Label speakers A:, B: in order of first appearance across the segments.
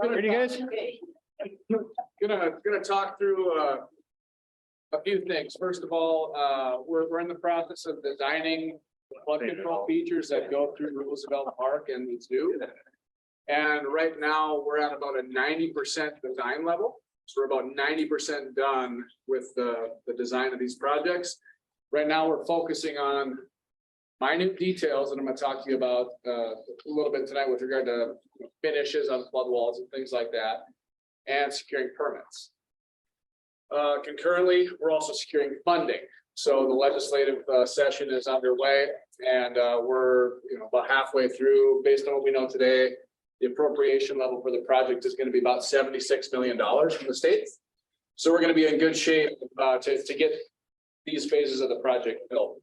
A: Ready, guys?
B: Gonna talk through a few things. First of all, we're in the process of designing the flood control features that go through Roosevelt Park and the zoo. And right now we're at about a 90% design level. So we're about 90% done with the design of these projects. Right now we're focusing on minute details that I'm going to talk to you about a little bit tonight with regard to finishes on flood walls and things like that, and securing permits. Concurrently, we're also securing funding. So the legislative session is underway, and we're about halfway through. Based on what we know today, the appropriation level for the project is going to be about $76 million from the state. So we're going to be in good shape to get these phases of the project built.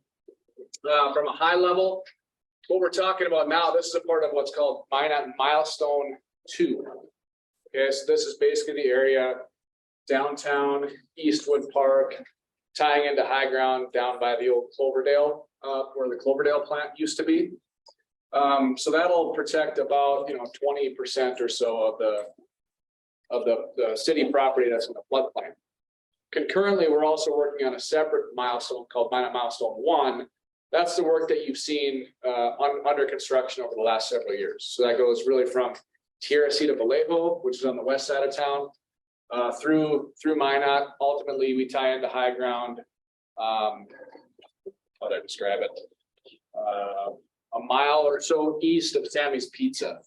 B: From a high level, what we're talking about now, this is a part of what's called Milestone 2. Okay, so this is basically the area downtown Eastwood Park, tying into high ground down by the old Cloverdale, where the Cloverdale plant used to be. So that'll protect about 20% or so of the city property that's in the floodplain. Concurrently, we're also working on a separate milestone called Milestone 1. That's the work that you've seen under construction over the last several years. So that goes really from Tierra Cita Vallejo, which is on the west side of town, through Minot. Ultimately, we tie into high ground. How do I describe it? A mile or so east of Sammy's Pizza,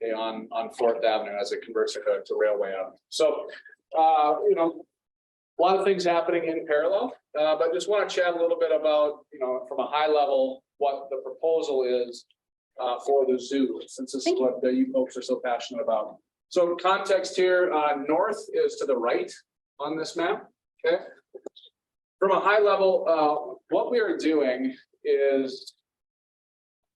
B: okay, on 4th Avenue as it converts to Railway Avenue. So, a lot of things happening in parallel, but just want to chat a little bit about, from a high level, what the proposal is for the zoo, since this is what you folks are so passionate about. So context here, north is to the right on this map, okay? From a high level, what we are doing is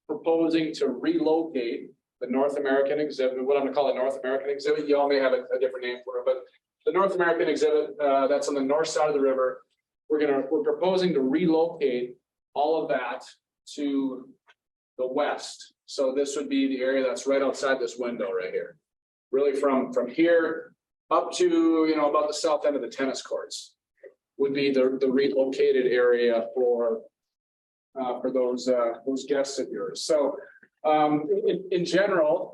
B: proposing to relocate the North American exhibit, what I'm gonna call the North American exhibit. You all may have a different name for it, but the North American exhibit that's on the north side of the river, we're proposing to relocate all of that to the west. So this would be the area that's right outside this window right here. Really from here up to about the south end of the tennis courts would be the relocated area for those guests of yours. So in general,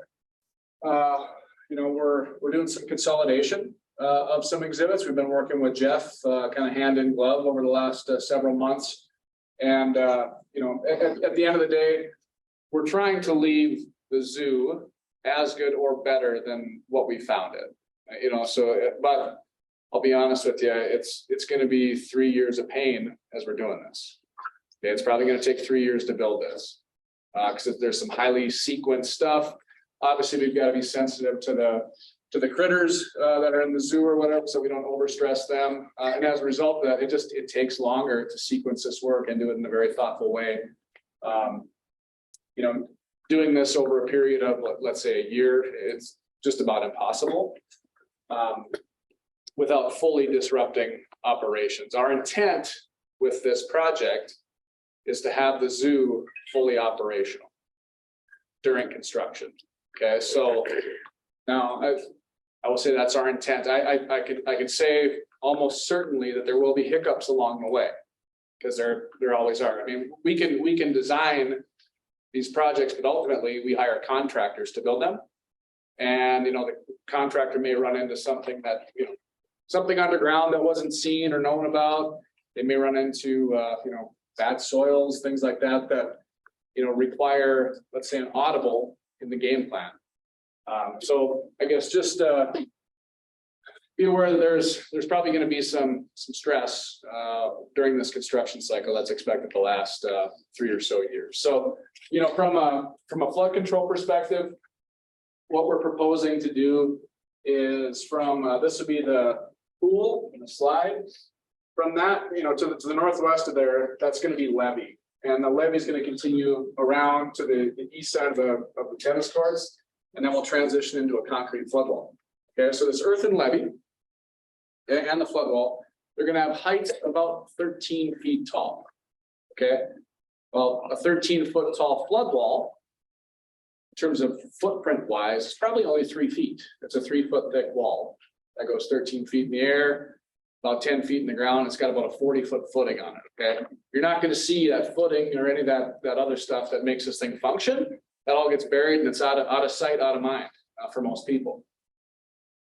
B: we're doing some consolidation of some exhibits. We've been working with Jeff kind of hand in glove over the last several months. And, at the end of the day, we're trying to leave the zoo as good or better than what we found it. But I'll be honest with you, it's going to be 3 years of pain as we're doing this. Okay, it's probably going to take 3 years to build this because there's some highly sequenced stuff. Obviously, we've got to be sensitive to the critters that are in the zoo or whatever, so we don't overstress them. And as a result of that, it takes longer to sequence this work and do it in a very thoughtful way. Doing this over a period of, let's say, a year, it's just about impossible without fully disrupting operations. Our intent with this project is to have the zoo fully operational during construction. Okay, so now I will say that's our intent. I could say almost certainly that there will be hiccups along the way, because there always are. I mean, we can design these projects, but ultimately we hire contractors to build them. And the contractor may run into something that something underground that wasn't seen or known about. They may run into bad soils, things like that require, let's say, an audible in the game plan. So I guess just be aware that there's probably going to be some stress during this construction cycle that's expected to last 3 or so years. So from a flood control perspective, what we're proposing to do is this would be the pool in the slide. From that to the northwest of there, that's going to be levee, and the levee is going to continue around to the east side of the tennis courts. And then we'll transition into a concrete flood wall. Okay, so this earthen levee and the flood wall, they're going to have height about 13 feet tall. Okay, well, a 13-foot tall flood wall terms of footprint wise, it's probably only 3 feet. It's a 3-foot thick wall that goes 13 feet in the air, about 10 feet in the ground. It's got about a 40-foot footing on it. Okay. You're not going to see that footing or any of that other stuff that makes this thing function. That all gets buried and it's out of sight, out of mind for most people.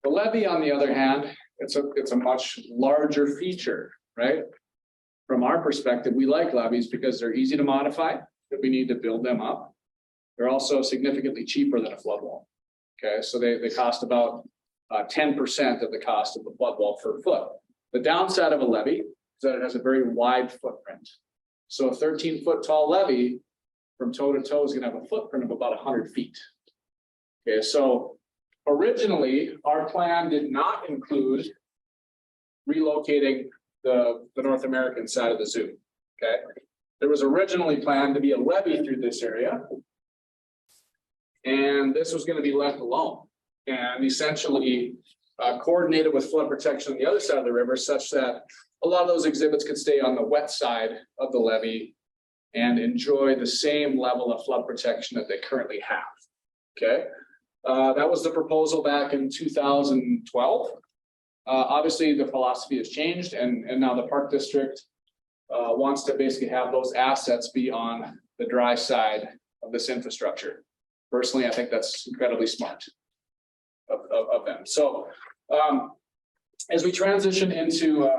B: The levee, on the other hand, it's a much larger feature, right? From our perspective, we like levees because they're easy to modify if we need to build them up. They're also significantly cheaper than a flood wall. Okay, so they cost about 10% of the cost of the flood wall per foot. The downside of a levee is that it has a very wide footprint. So a 13-foot tall levee from toe to toe is going to have a footprint of about 100 feet. Okay, so originally our plan did not include relocating the North American side of the zoo. Okay, there was originally planned to be a levee through this area, and this was going to be left alone and essentially coordinated with flood protection on the other side of the river, such that a lot of those exhibits could stay on the wet side of the levee and enjoy the same level of flood protection that they currently have. Okay, that was the proposal back in 2012. Obviously, the philosophy has changed, and now the Park District wants to basically have those assets be on the dry side of this infrastructure. Personally, I think that's incredibly smart of them. So as we transition into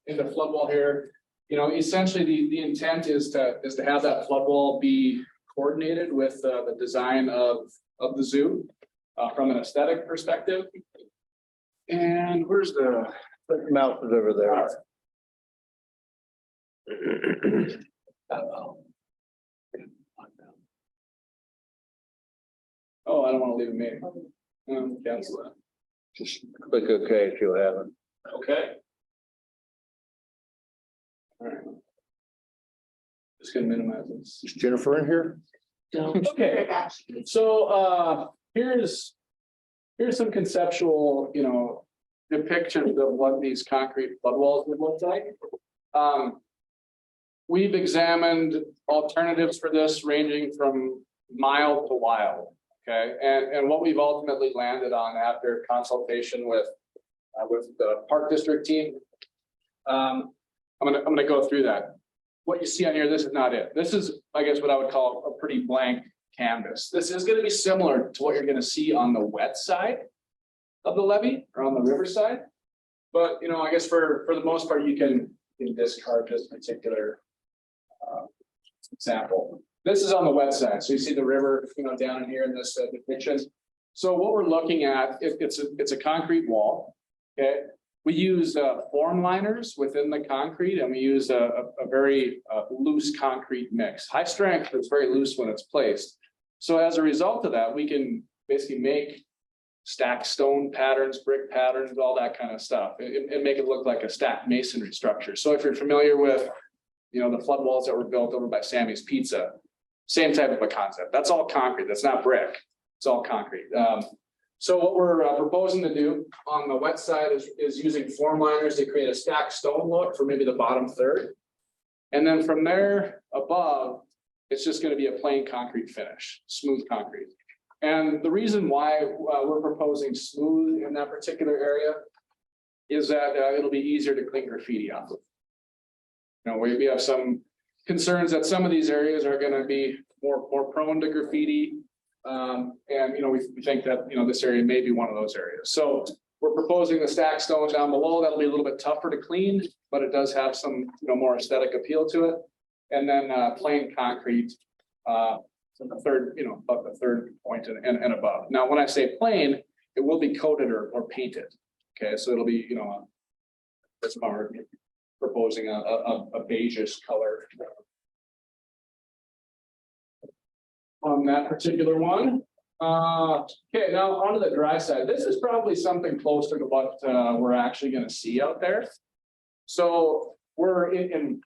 B: flood wall here, you know, essentially the intent is to have that flood wall be coordinated with the design of the zoo from an aesthetic perspective. And where's the
A: mouth is over there?
B: Oh, I don't want to leave a meeting. Cancel that.
A: Just click OK if you haven't.
B: Okay. All right. Just gonna minimize this.
A: Is Jennifer in here?
C: No.
B: Okay. So here's some conceptual, you know, depictions of what these concrete flood walls would look like. We've examined alternatives for this ranging from mild to wild. Okay, and what we've ultimately landed on after consultation with the Park District team, I'm gonna go through that. What you see on here, this is not it. This is, I guess, what I would call a pretty blank canvas. This is going to be similar to what you're going to see on the wet side of the levee or on the river side, but you know, I guess for the most part, you can discard this particular example. This is on the wet side, so you see the river, you know, down in here in this depiction. So what we're looking at, it's a concrete wall. Okay, we use form liners within the concrete, and we use a very loose concrete mix. High strength, but it's very loose when it's placed. So as a result of that, we can basically make stacked stone patterns, brick patterns, all that kind of stuff, and make it look like a stacked masonry structure. So if you're familiar with, you know, the flood walls that were built over by Sammy's Pizza, same type of a concept. That's all concrete. That's not brick. It's all concrete. So what we're proposing to do on the wet side is using form liners to create a stacked stone look for maybe the bottom third. And then from there above, it's just going to be a plain concrete finish, smooth concrete. And the reason why we're proposing smooth in that particular area is that it'll be easier to clean graffiti off of. You know, we have some concerns that some of these areas are going to be more prone to graffiti. And, you know, we think that, you know, this area may be one of those areas. So we're proposing the stacked stone down below. That'll be a little bit tougher to clean, but it does have some, you know, more aesthetic appeal to it. And then plain concrete, the third, you know, about the third point and above. Now, when I say plain, it will be coated or painted. Okay, so it'll be, you know, this part proposing a beigeish color on that particular one. Okay, now onto the dry side. This is probably something closer to what we're actually going to see out there. So we're in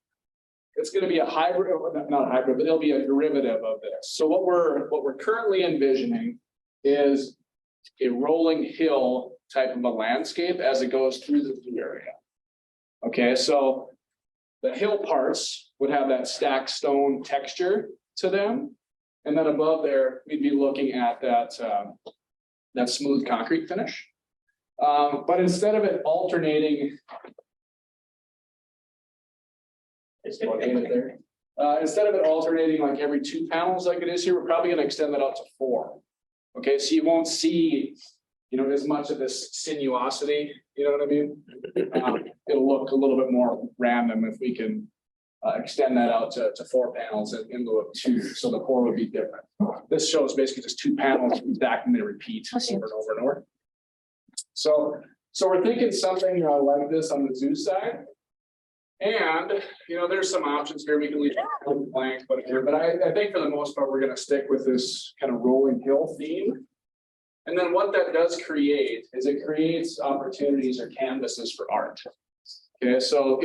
B: it's going to be a hybrid, not a hybrid, but it'll be a derivative of this. So what we're currently envisioning is a rolling hill type of a landscape as it goes through the area. Okay, so the hill parts would have that stacked stone texture to them. And then above there, we'd be looking at that, that smooth concrete finish. But instead of it alternating. Instead of it alternating like every 2 panels like it is here, we're probably going to extend that out to 4. Okay, so you won't see, as much of this sinuosity, you know what I mean? It'll look a little bit more random if we can extend that out to 4 panels in lieu of 2, so the core would be different. This shows basically just 2 panels stacked and they repeat over and over and over. So we're thinking something like this on the zoo side. And, there's some options here. We can leave blank, but I think for the most part, we're going to stick with this kind of rolling hill theme. And then what that does create is it creates opportunities or canvases for art. Okay, so,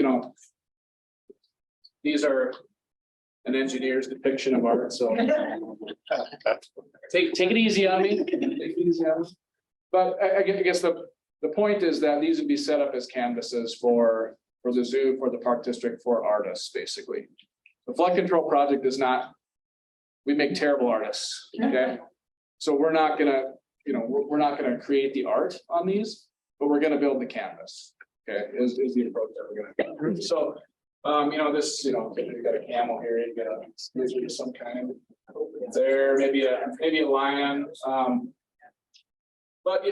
B: these are an engineer's depiction of art. So take it easy on me. Take it easy on me. But I guess the point is that these would be set up as canvases for the zoo, for the park district, for artists, basically. The flood control project is not, we make terrible artists, okay? So we're not gonna, we're not gonna create the art on these, but we're gonna build the canvas, okay, is the approach that we're gonna do. So, this, you got a camel here, you got a lizard of some kind there, maybe a lion, but,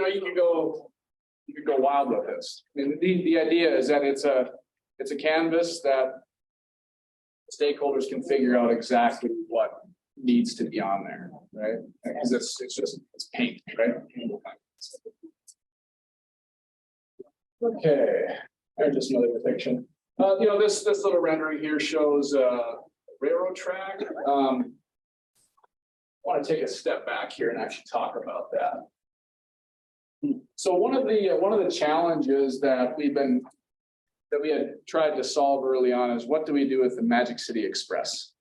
B: you could go wild with this. I mean, the idea is that it's a canvas that stakeholders can figure out exactly what needs to be on there, right? Because it's paint, right? Okay, there's just another depiction. This little rendering here shows a railroad track. I want to take a step back here and actually talk about that. So one of the challenges that we had tried to solve early on is what do we do with the Magic City Express,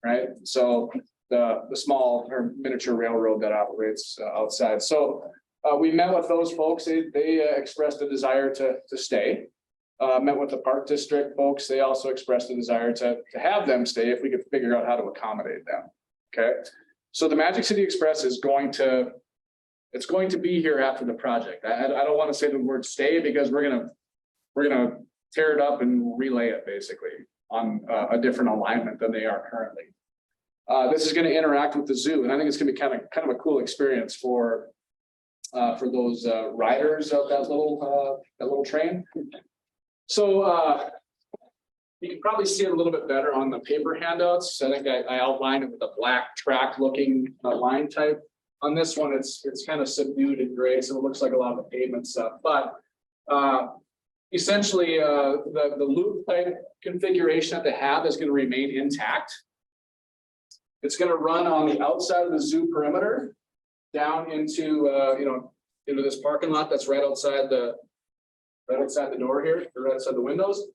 B: right? So the small or miniature railroad that operates outside. So we met with those folks. They expressed a desire to stay. Met with the park district folks. They also expressed a desire to have them stay if we could figure out how to accommodate them. Okay, so the Magic City Express is going to be here after the project. I don't want to say the word stay because we're gonna tear it up and relay it basically on a different alignment than they are currently. This is going to interact with the zoo, and I think it's going to be kind of a cool experience for those riders of that little train. So you can probably see it a little bit better on the paper handouts. I think I outlined it with a black track looking line type. On this one, it's kind of subdued in gray, so it looks like a lot of the pavement stuff. But essentially, the loop type configuration that they have is going to remain intact. It's going to run on the outside of the zoo perimeter down into into this parking lot that's right outside the door here, or right outside the windows.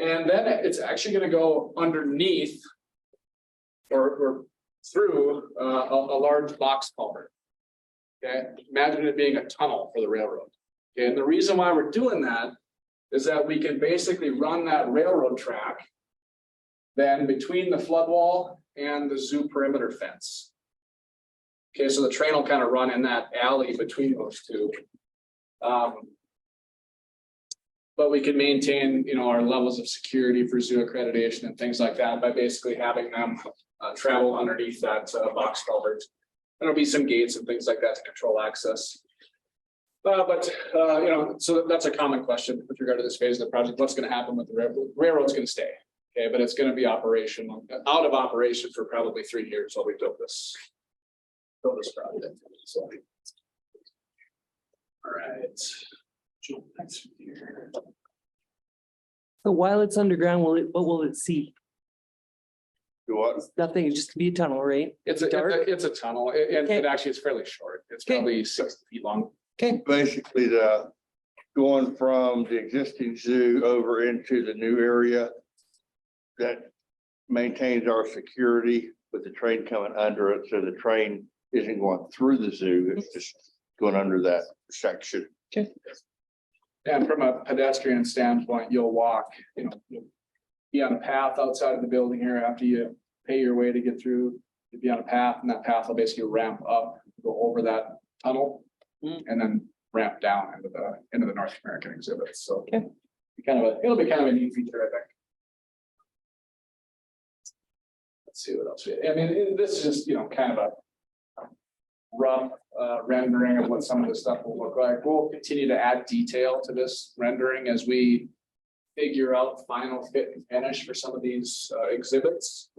B: And then it's actually going to go underneath or through a large box culvert. Okay, imagine it being a tunnel for the railroad. Okay, and the reason why we're doing that is that we can basically run that railroad track then between the flood wall and the zoo perimeter fence. Okay, so the train will kind of run in that alley between those two. But we can maintain, our levels of security for zoo accreditation and things like that by basically having them travel underneath that box culvert. There'll be some gates and things like that to control access. So that's a common question with regard to this phase of the project. What's going to happen with the railroad? Railroad's going to stay, okay, but it's going to be out of operation for probably 3 years while we build this project. So, all right. Next here.
C: So while it's underground, what will it see?
A: What?
C: Nothing, it's just gonna be a tunnel, right?
B: It's a tunnel, and
C: Okay.
B: actually it's fairly short. It's
C: Okay.
B: probably 60 feet long.
C: Okay,
A: Basically, going from the existing zoo over into the new area that maintains our security with the train coming under it. So the train isn't going through the zoo. It's just going under that section.
B: And from a pedestrian standpoint, you'll walk, you'll be on a path outside of the building here after you pay your way to get through You'd be on a path, and that path will basically ramp up, go over that tunnel, and then ramp down into the North American exhibit. So
C: Okay.
B: it'll be kind of a neat feature, I think. Let's see what else I mean, this is just, kind of a rough rendering of what some of this stuff will look like. We'll continue to add detail to this rendering as we figure out final fit and finish for some of these exhibits.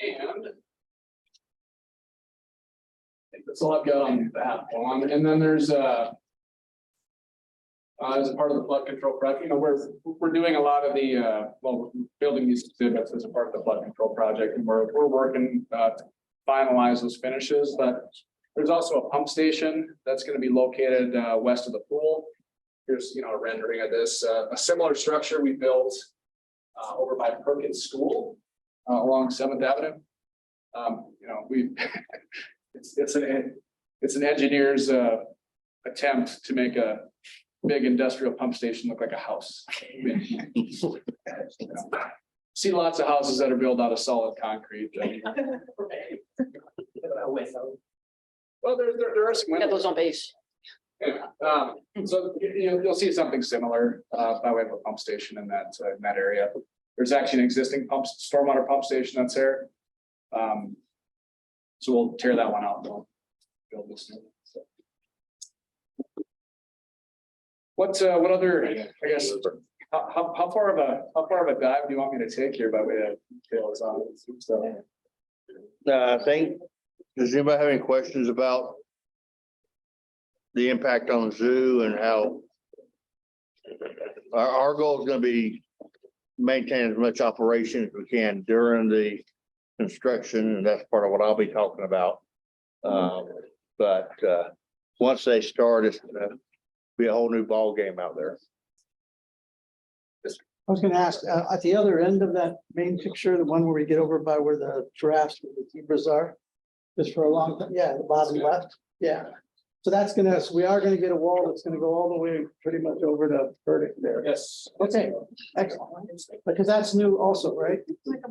B: And I think that's all I've got on that one. And then there's as a part of the flood control project, we're doing a lot of the we're building these exhibits as a part of the flood control project, and we're working to finalize those finishes. But there's also a pump station that's going to be located west of the pool. Here's a rendering of this. A similar structure we built over by Perkins School along 7th Avenue. It's an engineer's attempt to make a big industrial pump station look like a house. See lots of houses that are built out of solid concrete. Well, there are some.
D: We got those on base.
B: Yeah, so you'll see something similar by way of a pump station in that area. There's actually an existing stormwater pump station that's there. So we'll tear that one out. And we'll build this new. So. What other? I guess how far of a dive do you want me to take here by way of details on stuff?
A: I think, does anybody have any questions about the impact on the zoo and how our goal is going to be maintain as much operation as we can during the construction, and that's part of what I'll be talking about. But once they start, it's going to be a whole new ball game out there.
E: I was gonna ask, at the other end of that main picture, the one where we get over by where the giraffes with the zebras are, just for a long time, yeah, the bottom left, yeah. So so we are gonna get a wall that's gonna go all the way pretty much over to Burdick there.
B: Yes.
E: Okay, excellent, because that's new also, right?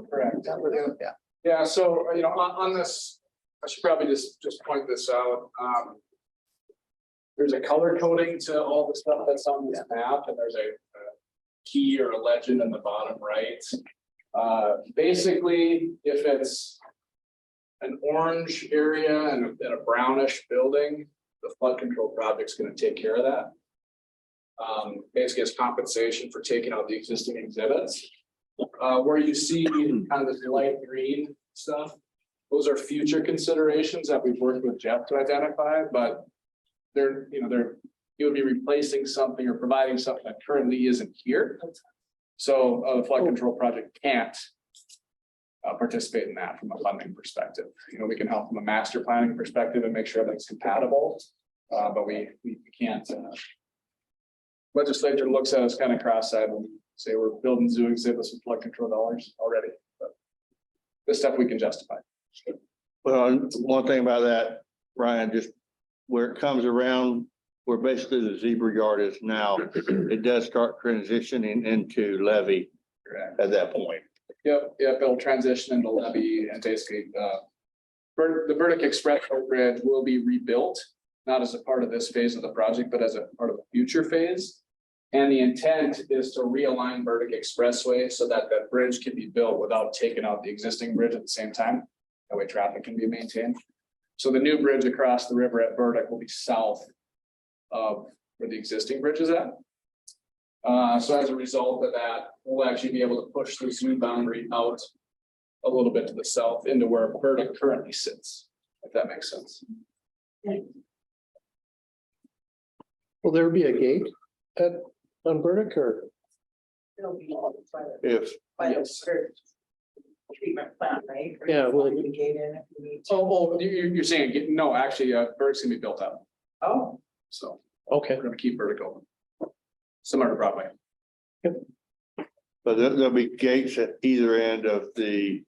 B: Correct.
E: That we're doing, yeah.
B: Yeah. So on this, I should probably just point this out. There's a color coding to all the stuff that's on this map, and there's a key or a legend in the bottom right. Basically, if it's an orange area and a brownish building, the flood control project's going to take care of that. Basically, as compensation for taking out the existing exhibits. Where you see kind of this light green stuff, those are future considerations that we've worked with Jeff to identify, but you would be replacing something or providing something that currently isn't here. So the flood control project can't participate in that from a funding perspective. We can help from a master planning perspective and make sure that's compatible, but we can't. Legislature looks at us kind of cross-eyed when we say we're building zoo exhibits with flood control dollars already, but this stuff we can justify.
A: Well, one thing about that, Ryan, just where it comes around, where basically the zebra yard is now, it does start transitioning into levee at that point.
B: Yep, it'll transition into levee, and basically the Burdick Express Bridge will be rebuilt, not as a part of this phase of the project, but as a part of a future phase. And the intent is to realign Burdick Expressway so that that bridge can be built without taking out the existing bridge at the same time. That way traffic can be maintained. So the new bridge across the river at Burdick will be south of where the existing bridge is at. So as a result of that, we'll actually be able to push the zoo boundary out a little bit to the south into where Burdick currently sits, if that makes sense.
F: Will there be a gate on Burdick or?
D: It'll be all
A: If
D: by the treatment plant, right?
F: Yeah, well,
D: We can get in if we need to.
B: Oh, you're saying, no, actually, Burdick's gonna be built up.
D: Oh,
B: So
F: Okay,
B: we're gonna keep Burdick open. Similar to Broadway.
A: but there'll be gates at either end of the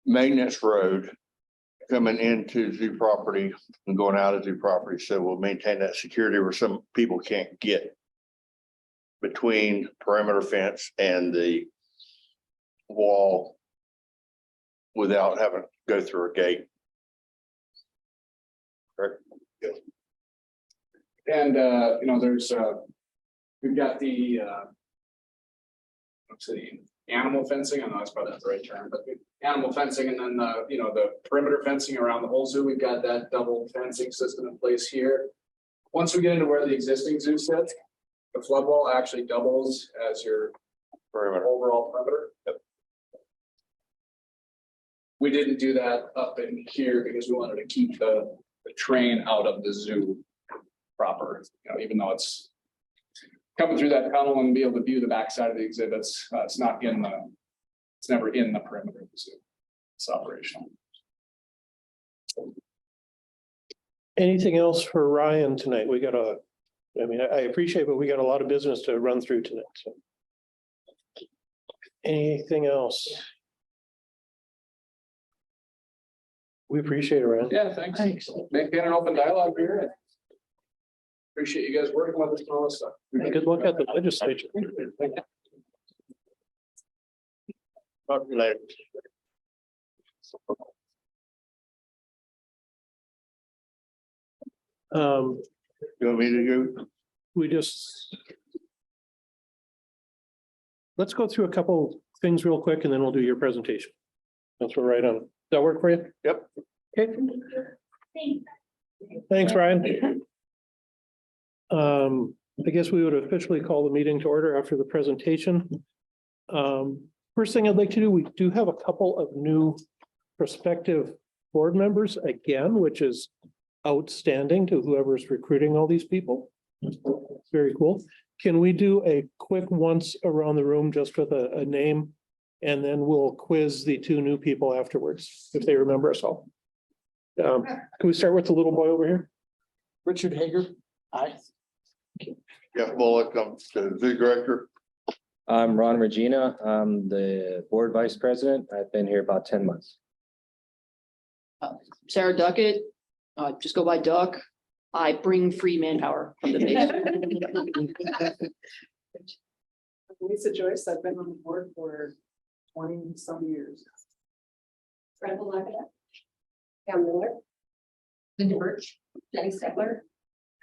A: maintenance road coming into zoo property and going out of zoo property. So we'll maintain that security where some people can't get between perimeter fence and the wall without having to go through a gate. Correct?
B: And, there's, we've got the, let's see, animal fencing, I know that's probably not the right term, but the animal fencing and then the perimeter fencing around the whole zoo. We've got that double fencing system in place here. Once we get into where the existing zoo sits, the flood wall actually doubles as your overall perimeter.
A: Yep.
B: We didn't do that up in here because we wanted to keep the train out of the zoo proper, even though it's coming through that tunnel and be able to view the backside of the exhibits. It's never in the perimeter of the zoo. It's operational.
F: Anything else for Ryan tonight? I appreciate, but we got a lot of business to run through tonight, so. Anything else? We appreciate it, Ryan.
B: Yeah, thanks.
E: Thanks.
B: Maintain an open dialogue here. Appreciate you guys working with us on all this stuff.
F: Good luck at the legislature.
A: Talk to you later. You want me to go?
F: We just. Let's go through a couple things real quick and then we'll do your presentation. That's what right on. Does that work for you?
A: Yep.
F: Okay. Thanks, Ryan. I guess we would officially call the meeting to order after the presentation. First thing I'd like to do, we do have a couple of new prospective board members again, which is outstanding to whoever's recruiting all these people. Very cool. Can we do a quick once around the room just with a name? And then we'll quiz the two new people afterwards, if they remember us all. Can we start with the little boy over here?
E: Richard Hager. Aye.
A: Jeff Bullock, I'm the zoo director.
G: I'm Ron Regina. I'm the board vice president. I've been here about 10 months.
H: Sarah Duckett, just go by Duck. I bring free manpower from the base.
D: Lisa Joyce, I've been on the board for 20-some years.
I: Brenda Leggett, Pam Miller, Linda Birch, Jenny Stegler,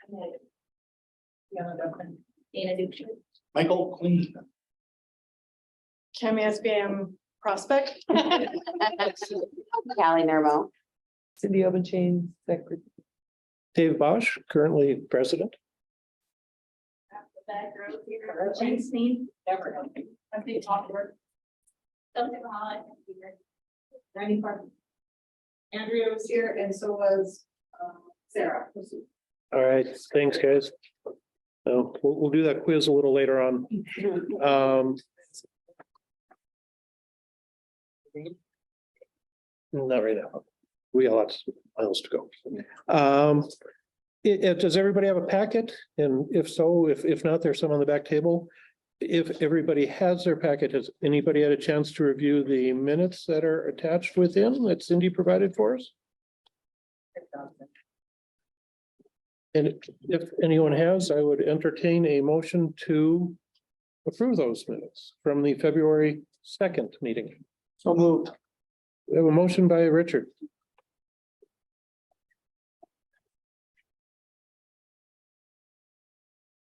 I: and then Dana Duke.
A: Michael Clean.
H: Kim Asbam Prospect.
I: Callie Nervo.
C: Cindy Obenchain, secretary.
F: Dave Bosch, currently president.
I: Back row here, Jane Sneed, never. I'm being awkward. Something odd. Randy Park. Andrea was here and so was Sarah.
F: All right, thanks, guys. We'll do that quiz a little later on. Not right now. We got lots of miles to go. Does everybody have a packet? And if so, if not, there's some on the back table. If everybody has their packet, has anybody had a chance to review the minutes that are attached within that Cindy provided for us? And if anyone has, I would entertain a motion to approve those minutes from the February 2nd meeting.
E: So moved.
F: We have a motion by Richard.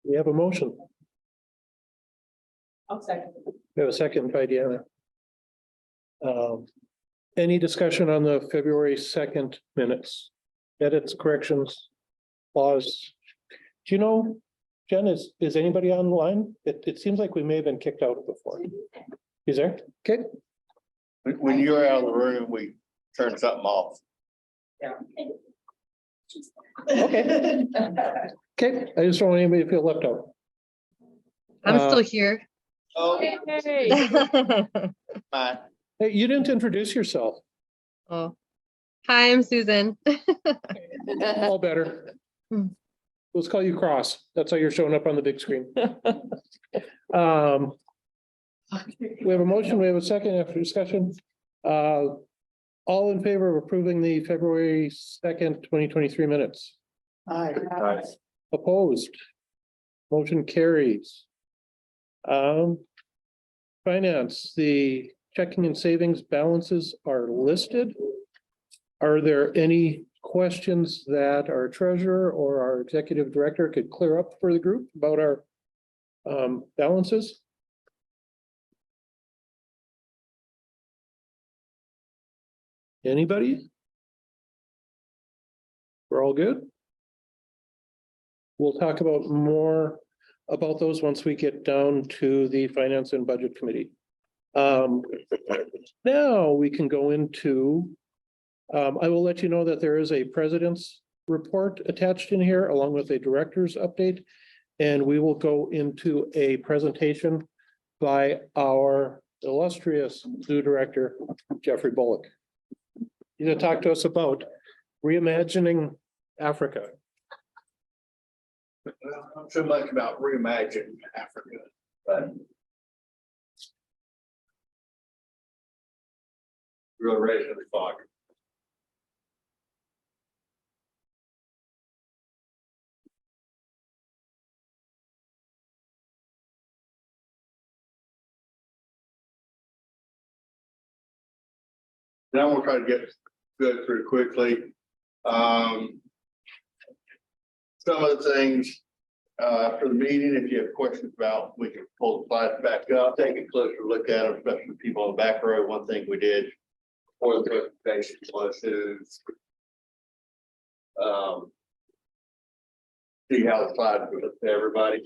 F: We have a motion.
D: I'll second.
F: We have a second by Deanna. Any discussion on the February 2nd minutes? Edits, corrections, pause. Do you know, Jen, is anybody online? It seems like we may have been kicked out before. Is there? Okay.
A: When you're out of the room, we turn something off.
F: Okay. Okay. I just don't want anybody to feel left out.
J: I'm still here.
A: Oh,
J: Oh,
A: fine.
F: Hey, you didn't introduce yourself.
J: hi, I'm Susan.
F: All better.
J: Hmm.
F: Let's call you Cross. That's how you're showing up on the big screen. We have a motion. We have a second after discussion. All in favor of approving the February 2nd, 2023 minutes?
E: Aye.
F: Opposed? Motion carries. Finance, the checking and savings balances are listed. Are there any questions that our treasurer or our executive director could clear up for the group about our balances? Anybody? We're all good? We'll talk about more about those once we get down to the Finance and Budget Committee. Now we can go into, I will let you know that there is a president's report attached in here along with a director's update. And we will go into a presentation by our illustrious zoo director, Jeffrey Bullock. He's going to talk to us about reimagining Africa.
A: Well, not so much about reimagining Africa, but really ready for the fog. Now we'll try to go through quickly. Some of the things for the meeting, if you have questions about, we can pull the slides back up, take a closer look at them, especially people on the back row. One thing we did for the presentation was to see how the slides would look to everybody.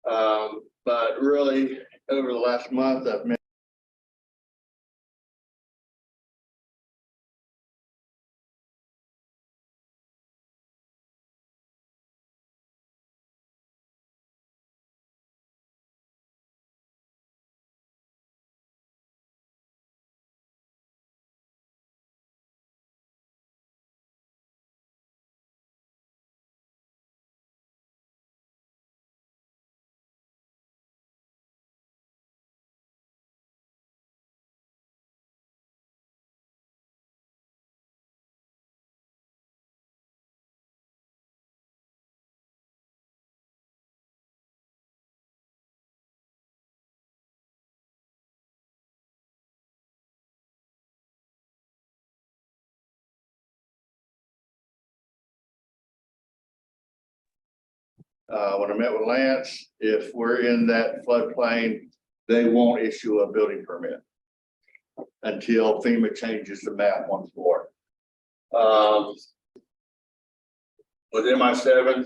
A: But really, over the last month, I've met when I met with Lance, if we're in that floodplain, they won't issue a building permit until FEMA changes the map once more. With MI7,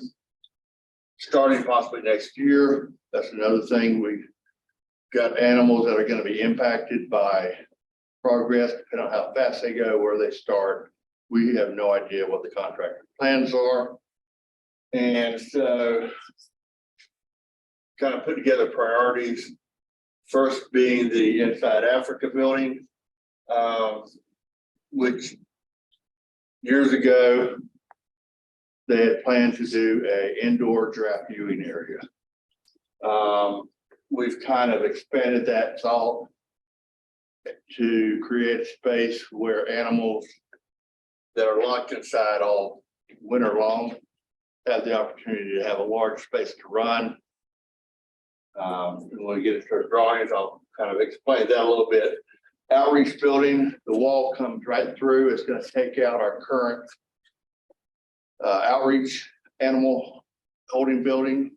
A: starting possibly next year, that's another thing. We've got animals that are going to be impacted by progress, depending on how fast they go, where they start. We have no idea what the contractor plans are. And so kind of put together priorities, first being the Inside Africa building, which years ago, they had planned to do an indoor giraffe viewing area. We've kind of expanded that thought to create a space where animals that are locked inside all winter long have the opportunity to have a large space to run. When we get into our drawings, I'll kind of explain that a little bit. Outreach building, the wall comes right through. It's going to take out our current outreach animal holding building.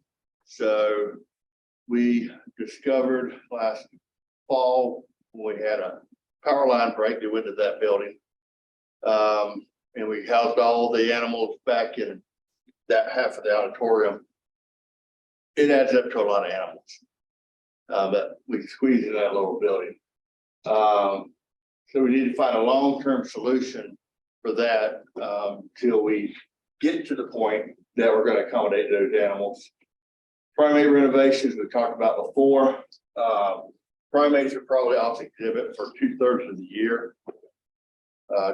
A: So we discovered last fall when we had a power line break that went to that building. And we housed all the animals back in that half of the auditorium. It adds up to a lot of animals that we squeeze in that little building. So we need to find a long-term solution for that till we get to the point that we're going to accommodate those animals. Primate renovations we talked about before. Primates are probably off exhibit for 2/3 of the year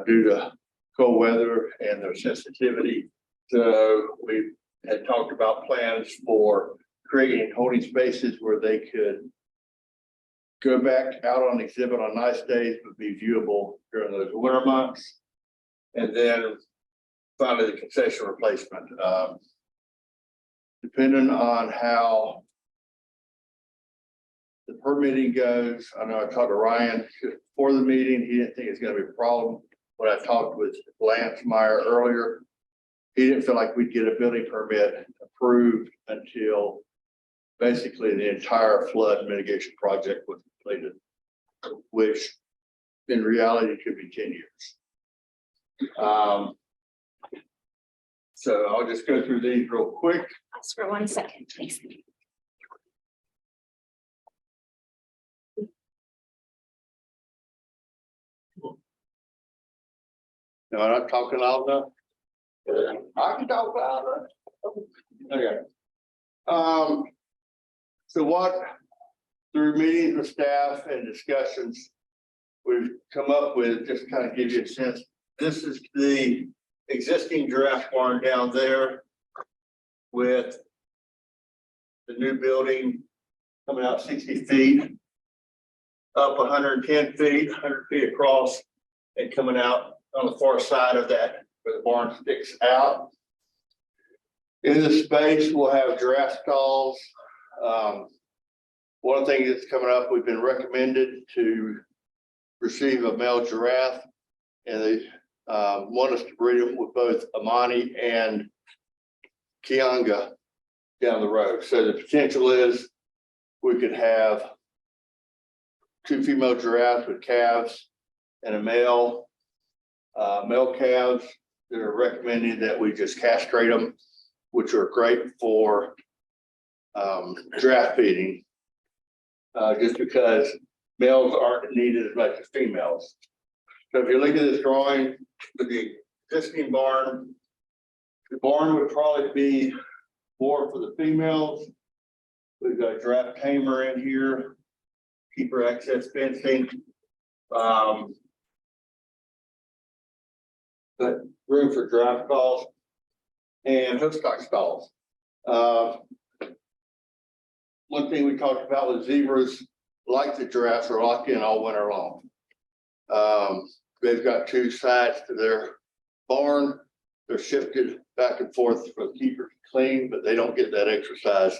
A: due to cold weather and their sensitivity. So we had talked about plans for creating holding spaces where they could go back out on exhibit on nice days, but be viewable during those winter months. And then finally, the concession replacement. Depending on how the permitting goes, I know I talked to Ryan just before the meeting, he didn't think it's gonna be a problem. When I talked with Lance Meyer earlier, he didn't feel like we'd get a building permit approved until basically the entire flood mitigation project was completed, which in reality could be 10 years. So I'll just go through these real quick.
I: Just for 1 second, please.
A: No, I'm not talking loud enough. I can talk loud enough. Okay. So what, through meetings with staff and discussions, we've come up with, just kind of give you a sense, this is the existing giraffe barn down there with the new building coming out 60 feet, up 110 feet, 100 feet across, and coming out on the far side of that where the barn sticks out. In the space, we'll have giraffe stalls. One thing that's coming up, we've been recommended to receive a male giraffe, and they want us to breed them with both Amani and Kianga down the road. So the potential is we could have 2 female giraffes with calves and a male. Male calves, they're recommending that we just castrate them, which are great for giraffe feeding, just because males aren't needed as much as females. So if you look at this drawing with the existing barn, the barn would probably be more for the females. We've got a giraffe tamer in here, keeper access fencing. But room for giraffe stalls and hookstock stalls. One thing we talked about was zebras, like the giraffes, are locked in all winter long. They've got 2 sides to their barn. They're shifted back and forth for the keepers to clean, but they don't get that exercise.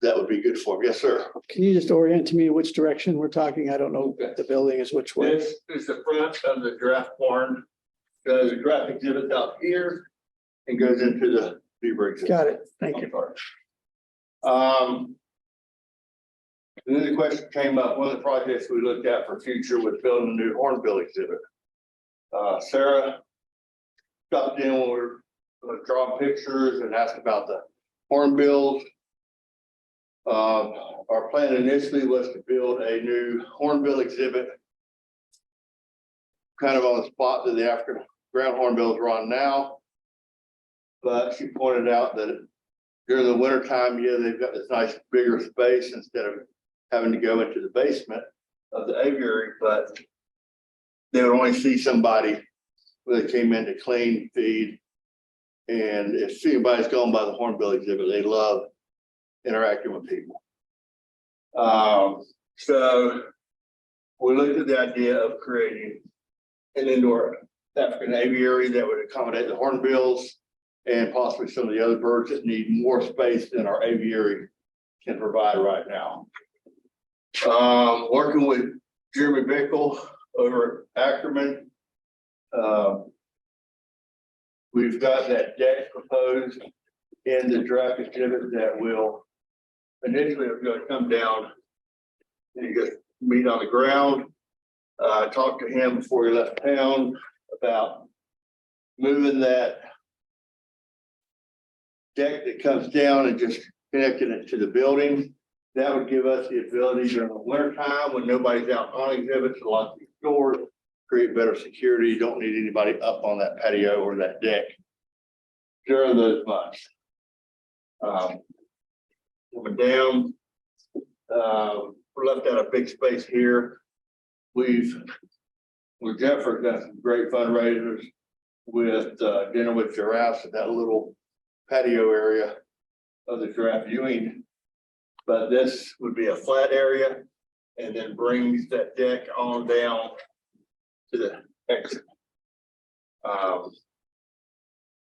A: That would be good for them. Yes, sir.
E: Can you just orient to me which direction we're talking? I don't know if the building is which way.
A: This is the front of the giraffe barn. The giraffe exhibit out here and goes into the zebra exhibit.
E: Got it. Thank you.
A: And then the question came up, one of the projects we looked at for future was building a new hornbill exhibit. Sarah stopped in when we were drawing pictures and asked about the hornbills. Our plan initially was to build a new hornbill exhibit kind of on the spot that the African ground hornbills are on now. But she pointed out that during the winter time, yeah, they've got this nice bigger space instead of having to go into the basement of the aviary, but they would only see somebody when they came in to clean, feed. And if anybody's going by the hornbill exhibit, they love interacting with people. So we looked at the idea of creating an indoor African aviary that would accommodate the hornbills and possibly some of the other birds that need more space than our aviary can provide right now. Working with Jeremy Bickle over at Ackerman, we've got that deck proposed in the draft exhibit that will initially going to come down and you just meet on the ground. I talked to him before he left town about moving that deck that comes down and just connecting it to the building. That would give us the ability during the winter time when nobody's out on exhibits to lock these doors, create better security. You don't need anybody up on that patio or that deck during those months. Coming down, we're left out a big space here. With Jeffrey done some great fundraisers with dinner with giraffes at that little patio area of the giraffe viewing. But this would be a flat area and then brings that deck on down to the exit.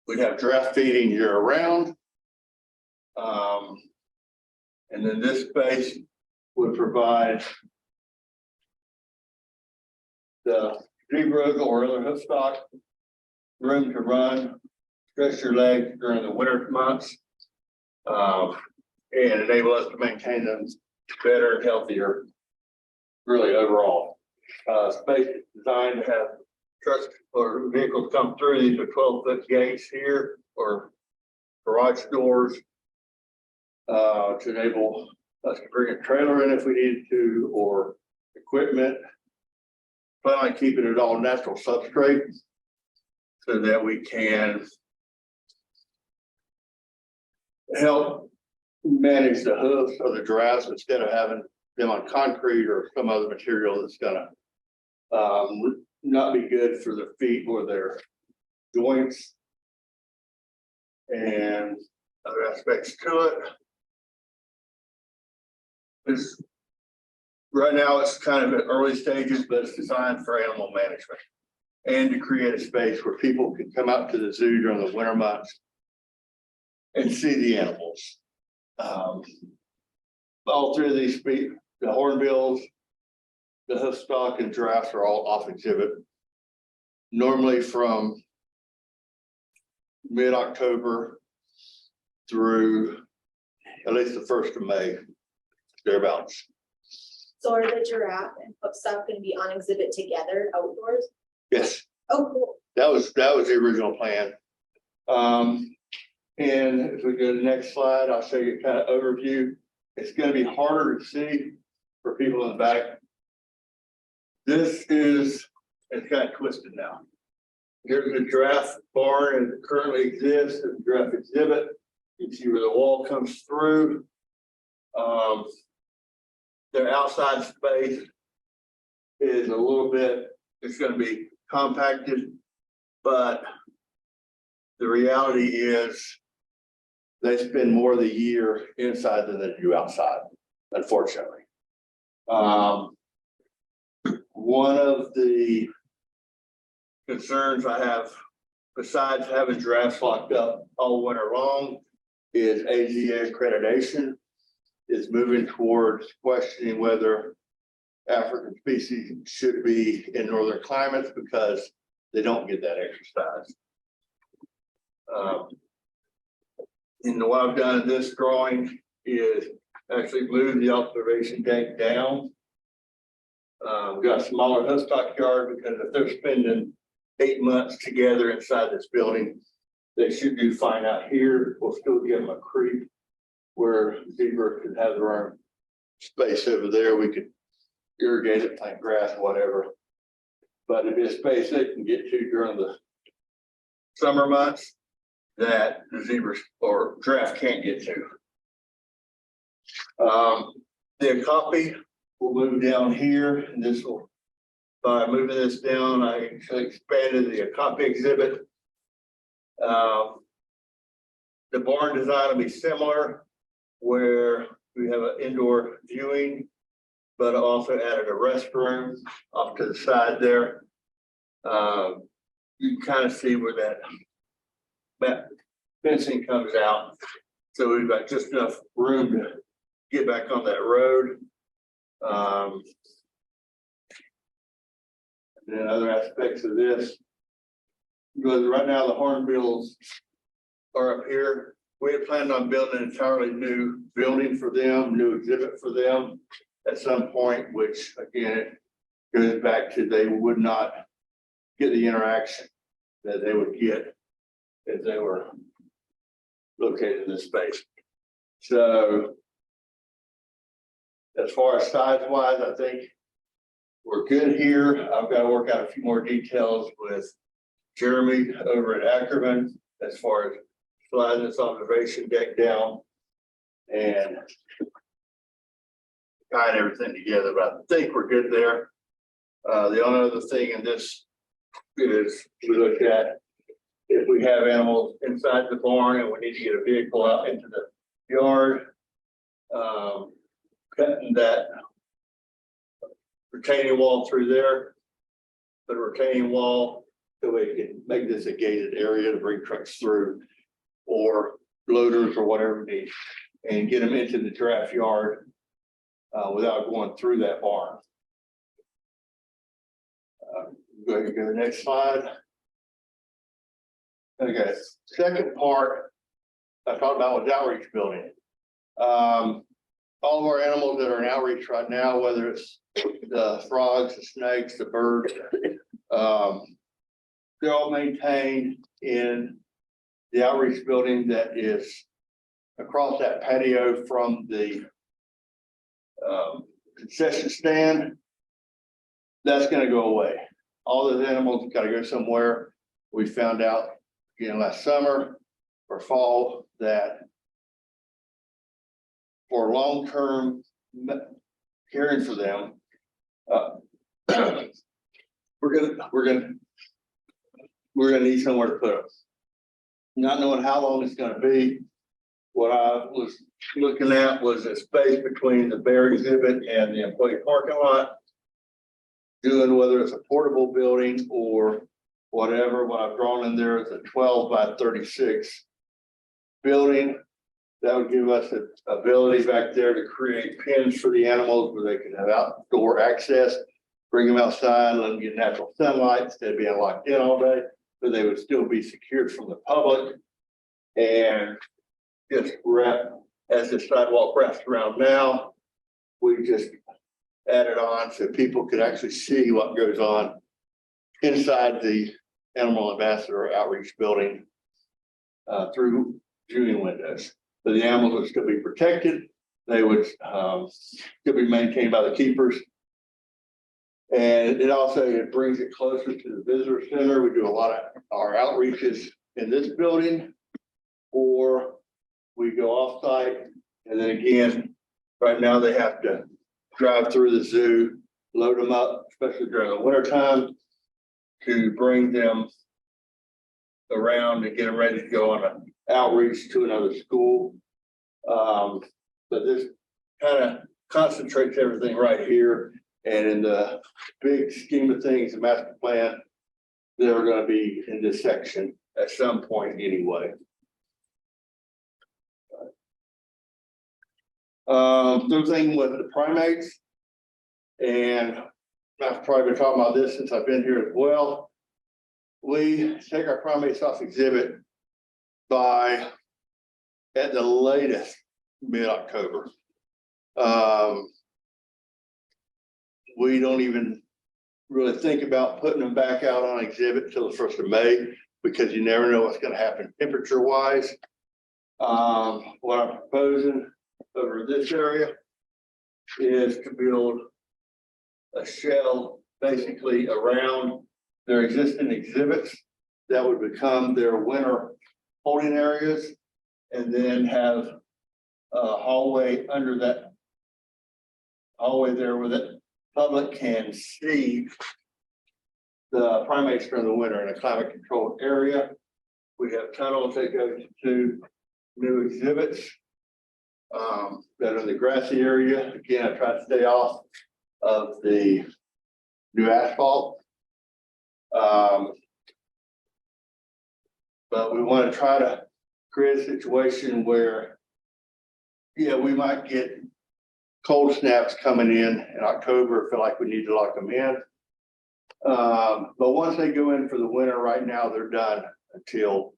A: We'd have giraffe feeding year round. And then this space would provide the zebras or other hoof stock room to run, stretch your legs during the winter months. And enable us to maintain them better and healthier, really overall. Space is designed to have trucks or vehicles come through. These are 12-foot gates here or garage doors to enable us to bring a trailer in if we needed to, or equipment. Plan on keeping it all natural substrate so that we can help manage the hoofs of the giraffes instead of having them on concrete or some other material that's gonna not be good for the feet or their joints and other aspects to it. This right now it's kind of at early stages, but it's designed for animal management and to create a space where people can come out to the zoo during the winter months and see the animals. All three of these species, the hornbills, the hoofstock, and giraffes are all off exhibit. Normally from mid-October through at least the 1st of May, thereabouts.
I: So are the giraffe and hoofstock going to be on exhibit together outdoors?
A: Yes,
I: Oh, cool.
A: that was the original plan. And if we go to the next slide, I'll show you kind of overview. It's going to be harder to see for people in the back. This is, it's kind of twisted now. Here's the giraffe barn as it currently exists, the giraffe exhibit. You can see where the wall comes through. Their outside space is a little bit, it's going to be compacted, but the reality is they spend more of the year inside than they do outside, unfortunately. One of the concerns I have, besides having giraffes locked up all winter long, is AZA accreditation is moving towards questioning whether African species should be in northern climates because they don't get that exercise. And what I've done in this drawing is actually move the observation deck down. We've got a smaller hoofstock yard because if they're spending 8 months together inside this building, they should do fine out here. We'll still give them a creek where zebra could have their own space over there. We could irrigate it, plant grass, whatever. But it'd be a space they can get to during the summer months that the zebras or giraffe can't get to. The copy will move down here, and this will, by moving this down, I actually expanded the copy exhibit. The barn design will be similar, where we have an indoor viewing, but also added a restroom off to the side there. You can kind of see where that fencing comes out. So we've got just enough room to get back on that road. And then other aspects of this, because right now the hornbills are up here. We had planned on building an entirely new building for them, new exhibit for them at some point, which again, it goes back to they would not get the interaction that they would get if they were located in this space. So as far as size wise, I think we're good here. I've got to work out a few more details with Jeremy over at Ackerman as far as sliding this observation deck down and tying everything together, but I think we're good there. The only other thing in this is we look at if we have animals inside the barn and we need to get a vehicle out into the yard, cutting that retaining wall through there, put a retaining wall so we can make this a gated area to bring trucks through or loaders or whatever we need and get them into the giraffe yard. without going through that barn. Go ahead and go to the next slide. Okay, second part I talked about was outreach building. All of our animals that are in outreach right now, whether it's the frogs, the snakes, the birds, they're all maintained in the outreach building that is across that patio from the concession stand. That's going to go away. All those animals got to go somewhere. We found out again last summer or fall that for long-term caring for them, we're gonna need somewhere to put them. Not knowing how long it's gonna be, what I was looking at was a space between the bear exhibit and the employee parking lot. Doing whether it's a portable building or whatever, what I've drawn in there is a 12 by 36 building. That would give us the ability back there to create pens for the animals where they can have outdoor access, bring them outside, let them get natural sunlight instead of being locked in all day, but they would still be secured from the public. And just wrap, as the sidewalk wraps around now, we just added on so people could actually see what goes on inside the Animal Ambassador Outreach Building through viewing windows. So the animals would still be protected. They would still be maintained by the keepers. And it brings it closer to the visitor center. We do a lot of our outreaches in this building, or we go off site. And then again, right now they have to drive through the zoo, load them up, especially during the winter time, to bring them around and get them ready to go on an outreach to another school. But this kind of concentrates everything right here. And in the big scheme of things, the master plan, they're going to be in this section at some point anyway. The thing with the primates, and I've probably been talking about this since I've been here as well. We take our primates off exhibit by, at the latest, mid-October. We don't even really think about putting them back out on exhibit until the 1st of May, because you never know what's going to happen temperature wise. What I'm proposing over this area is to build a shell basically around their existing exhibits that would become their winter holding areas, and then have a hallway under that hallway there where the public can see the primates during the winter in a climate controlled area. We have tunnels that go to new exhibits that are in the grassy area. Again, I try to stay off of the new asphalt. But we want to try to create a situation where, yeah, we might get cold snaps coming in October, feel like we need to lock them in. But once they go in for the winter, right now, they're done until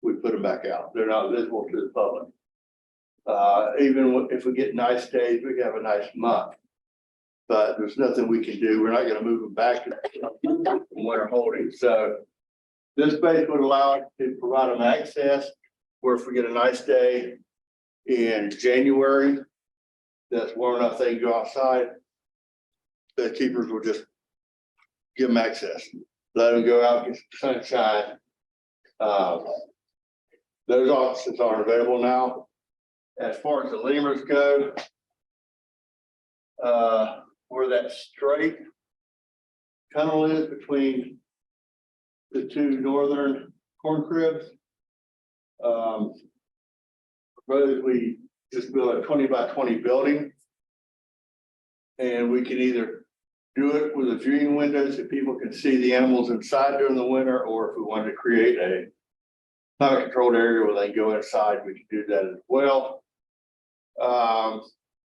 A: we put them back out. They're not visible to the public. Even if we get nice days, we can have a nice month, but there's nothing we can do. We're not going to move them back to winter holding. So this space would allow us to provide them access where if we get a nice day in January, that's warm enough they can go outside, the keepers will just give them access, let them go out, get some sunshine. Those offices aren't available now. As far as the lemurs go, where that straight tunnel is between the two northern corn cribs, suppose we just build a 20 by 20 building, and we can either do it with a viewing window so people can see the animals inside during the winter, or if we wanted to create a climate controlled area where they can go inside, we can do that as well.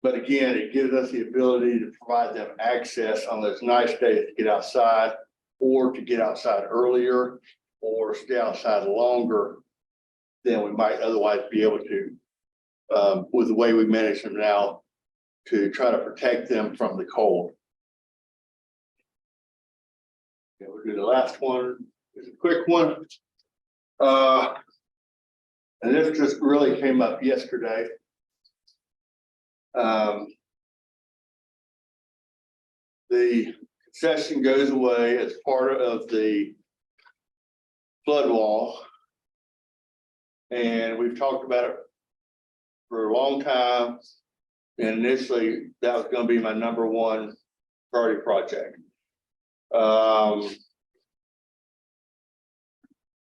A: But again, it gives us the ability to provide them access on those nice days to get outside or to get outside earlier or stay outside longer than we might otherwise be able to, with the way we manage them now, to try to protect them from the cold. Okay, we'll do the last one. It's a quick one. And this just really came up yesterday. The concession goes away as part of the flood wall. And we've talked about it for a long time. And initially, that was going to be my number one priority project.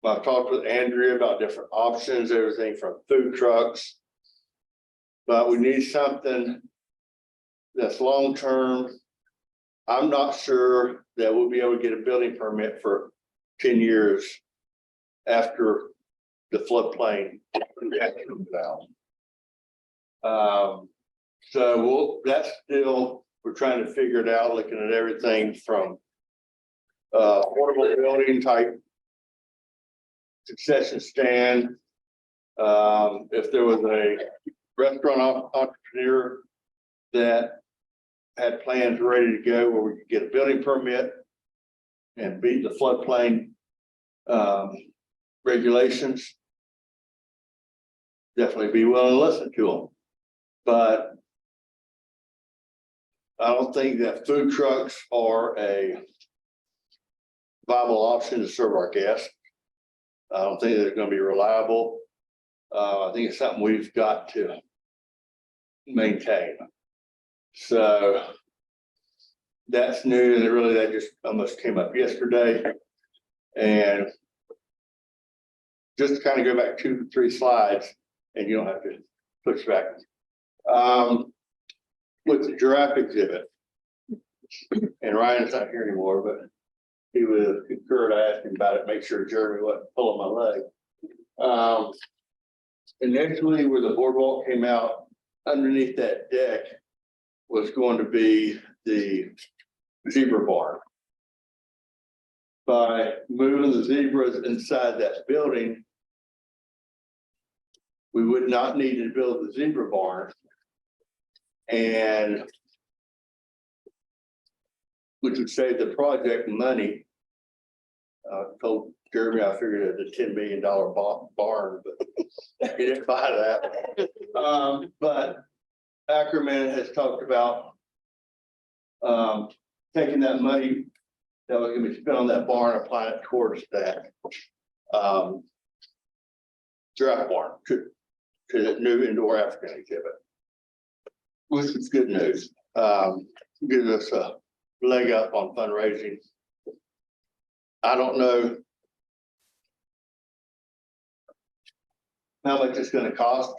A: I've talked with Andrea about different options, everything from food trucks. But we need something that's long-term. I'm not sure that we'll be able to get a building permit for 10 years after the floodplain comes out. So that's still, we're trying to figure it out, looking at everything from affordable building type concession stand. If there was a restaurant entrepreneur that had plans ready to go where we could get a building permit and beat the floodplain regulations, definitely be willing to listen to them. But I don't think that food trucks are a viable option to serve our guests. I don't think they're going to be reliable. I think it's something we've got to maintain. So that's new, and really that just almost came up yesterday. And just to kind of go back 2 or 3 slides, and you don't have to push back. With the giraffe exhibit, and Ryan's not here anymore, but he would have concurred. I asked him about it, make sure Jeremy wasn't pulling my leg. Initially, where the boardwalk came out, underneath that deck was going to be the zebra barn. By moving the zebras inside that building, we would not need to build the zebra barn, and which would save the project money. Told Jeremy I figured it was a $10 million barn, but he didn't buy that. But Ackerman has talked about taking that money that was going to be spent on that barn, applying it towards that giraffe barn to the new indoor African exhibit, which is good news. Gives us a leg up on fundraising. I don't know how much it's going to cost.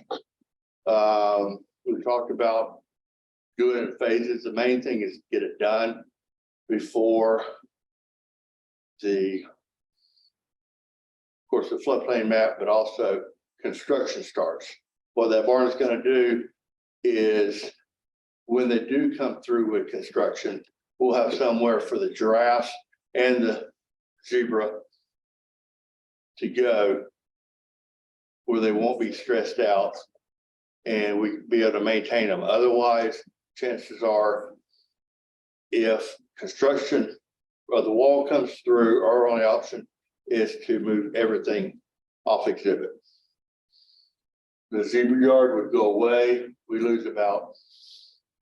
A: We talked about doing it in phases. The main thing is get it done before of course, the floodplain map, but also construction starts. What that barn is going to do is, when they do come through with construction, we'll have somewhere for the giraffes and the zebra to go where they won't be stressed out, and we can be able to maintain them. Otherwise, chances are, if construction of the wall comes through, our only option is to move everything off exhibit. The zebra yard would go away. We lose about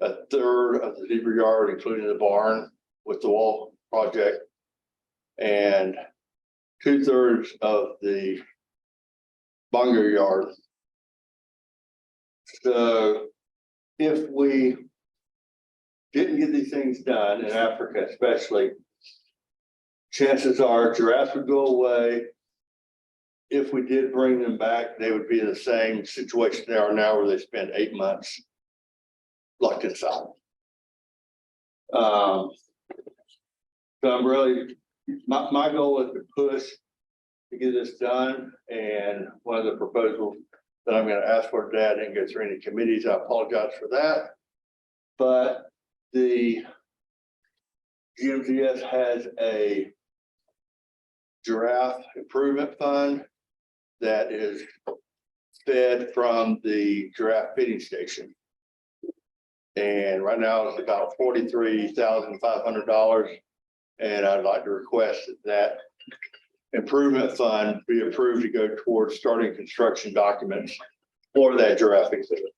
A: 1/3 of the zebra yard, including the barn, with the wall project, and 2/3 of the bongo yard. So if we didn't get these things done in Africa, especially, chances are giraffes would go away. If we did bring them back, they would be in the same situation they are now, where they spend 8 months locked inside. So I'm really, my goal is to push to get this done. And one of the proposals that I'm going to ask for today, I didn't go through any committees. I apologize for that. But the GMZS has a giraffe improvement fund that is fed from the giraffe feeding station. And right now it's about $43,500. And I'd like to request that improvement fund be approved to go towards starting construction documents for that giraffe exhibit.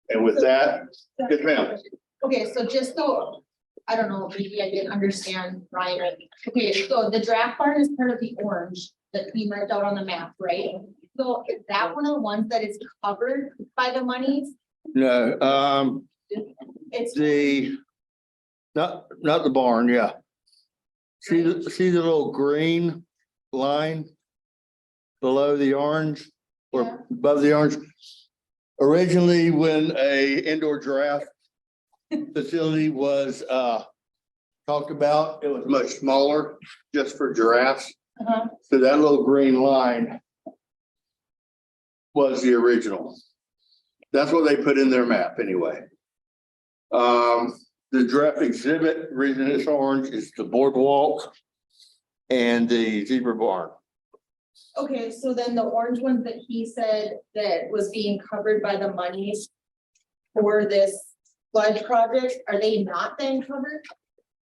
A: And with that, yes, ma'am.
I: Okay, so just so, I don't know, maybe I didn't understand Ryan, right? Okay, so the draft barn is part of the orange that we marked out on the map, right? So is that one of the ones that is covered by the monies?
A: No,
I: It's,
A: not the barn, yeah. See the little green line below the orange or
I: Yeah.
A: above the orange? Originally, when a indoor giraffe facility was talked about, it was much smaller just for giraffes.
I: uh-huh.
A: So that little green line was the original. That's what they put in their map anyway. The giraffe exhibit, reason it's orange, is the boardwalk and the zebra barn.
I: Okay, so then the orange ones that he said that was being covered by the monies for this flood project, are they not then covered?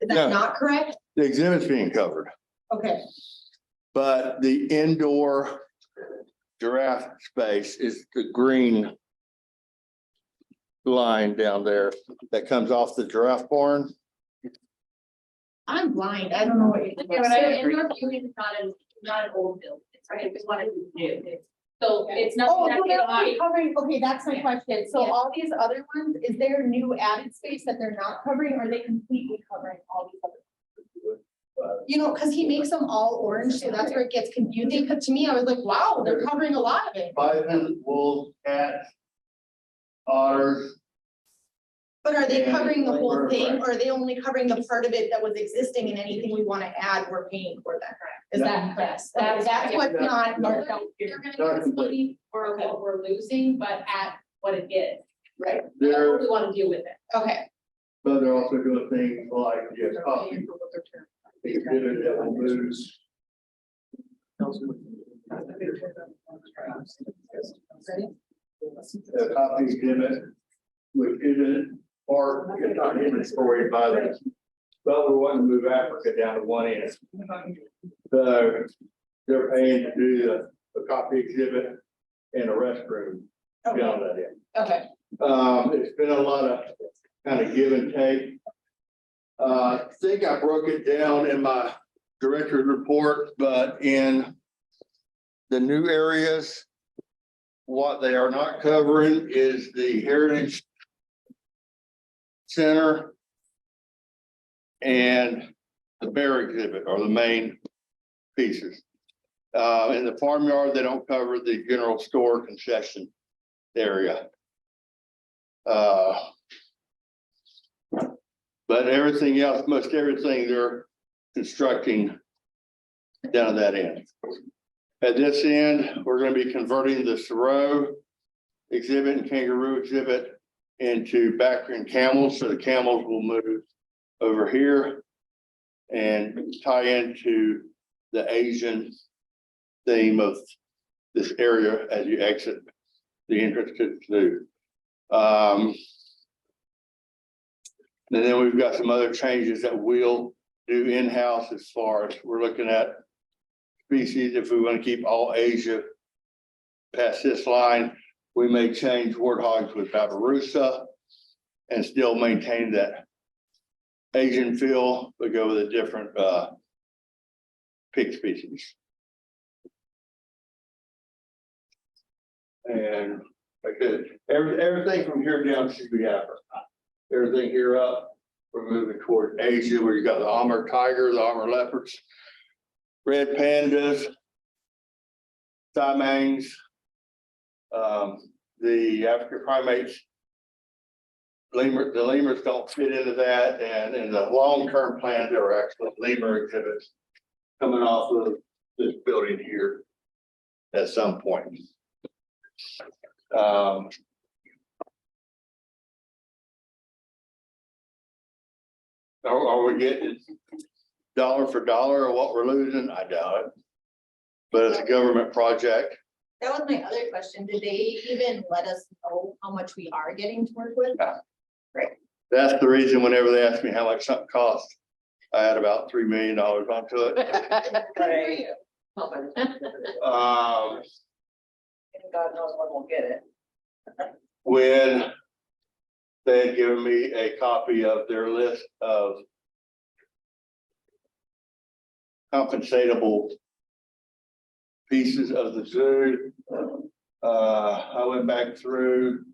I: Is
A: No.
I: that not correct?
A: The exhibit's being covered,
I: Okay,
A: but the indoor giraffe space is the green line down there that comes off the giraffe barn.
I: I'm blind, I don't know what you're.
K: Yeah, but indoor viewing is not an old building, it's right, it's one of the new. So it's
I: Oh,
K: nothing
I: so
K: that
I: they're
K: can
I: only
K: lie.
I: covering, okay, that's my question. So
K: Yeah.
I: all these other ones, is there new added space that they're not covering, or are they completely covering all these other? You know, cause he makes them all orange, so that's where it gets confusing, cause to me, I was like, wow, they're covering a lot of it.
A: Bison, wolves, cats, otters.
I: But are they
A: Yeah,
I: covering the whole thing,
A: correct.
I: or are they only covering the part of it that was existing and anything we wanna add, we're paying for that? Is that correct? That's what's not marked out
K: They're
I: here,
K: gonna give us money for what we're losing, but at what it is,
I: right?
A: They're,
K: we wanna deal with it.
I: Okay,
A: but they're also doing things like, yes, coffee. The exhibit that will lose. The copy exhibit, which isn't part, it's not inventory by the, but we want to move Africa down to one end. So they're paying to do the copy exhibit and a restroom down that end.
I: okay.
A: It's been a lot of kind of give and take. I think I broke it down in my director's report, but in the new areas, what they are not covering is the Heritage Center and the bear exhibit are the main pieces. In the farmyard, they don't cover the general store concession area. But everything else, most everything they're constructing down at that end. At this end, we're going to be converting the Thoreau exhibit and kangaroo exhibit into Bactrian camels. So the camels will move over here and tie into the Asian theme of this area as you exit the entrance to the zoo. And then we've got some other changes that we'll do in-house as far as we're looking at species. If we want to keep all Asia past this line, we may change warthogs with Babirusa and still maintain that Asian feel, but go with a different pig species. And like I said, everything from here down should be Africa. Everything here up, we're moving toward Asia, where you got the Amur tiger, the Amur leopards, red pandas, siamangs, the African primates. The lemurs don't fit into that, and in the long-term plan, there are actually lemur exhibits coming off of this building here at some point. Are we getting dollar for dollar of what we're losing? I doubt it. But it's a government project.
I: That was my other question. Did they even let us know how much we are getting to work with?
A: That's the reason whenever they ask me how much something costs, I add about $3 million onto it.
D: Right. God knows when we'll get it.
A: When they had given me a copy of their list of compensatable pieces of the zoo, I went back through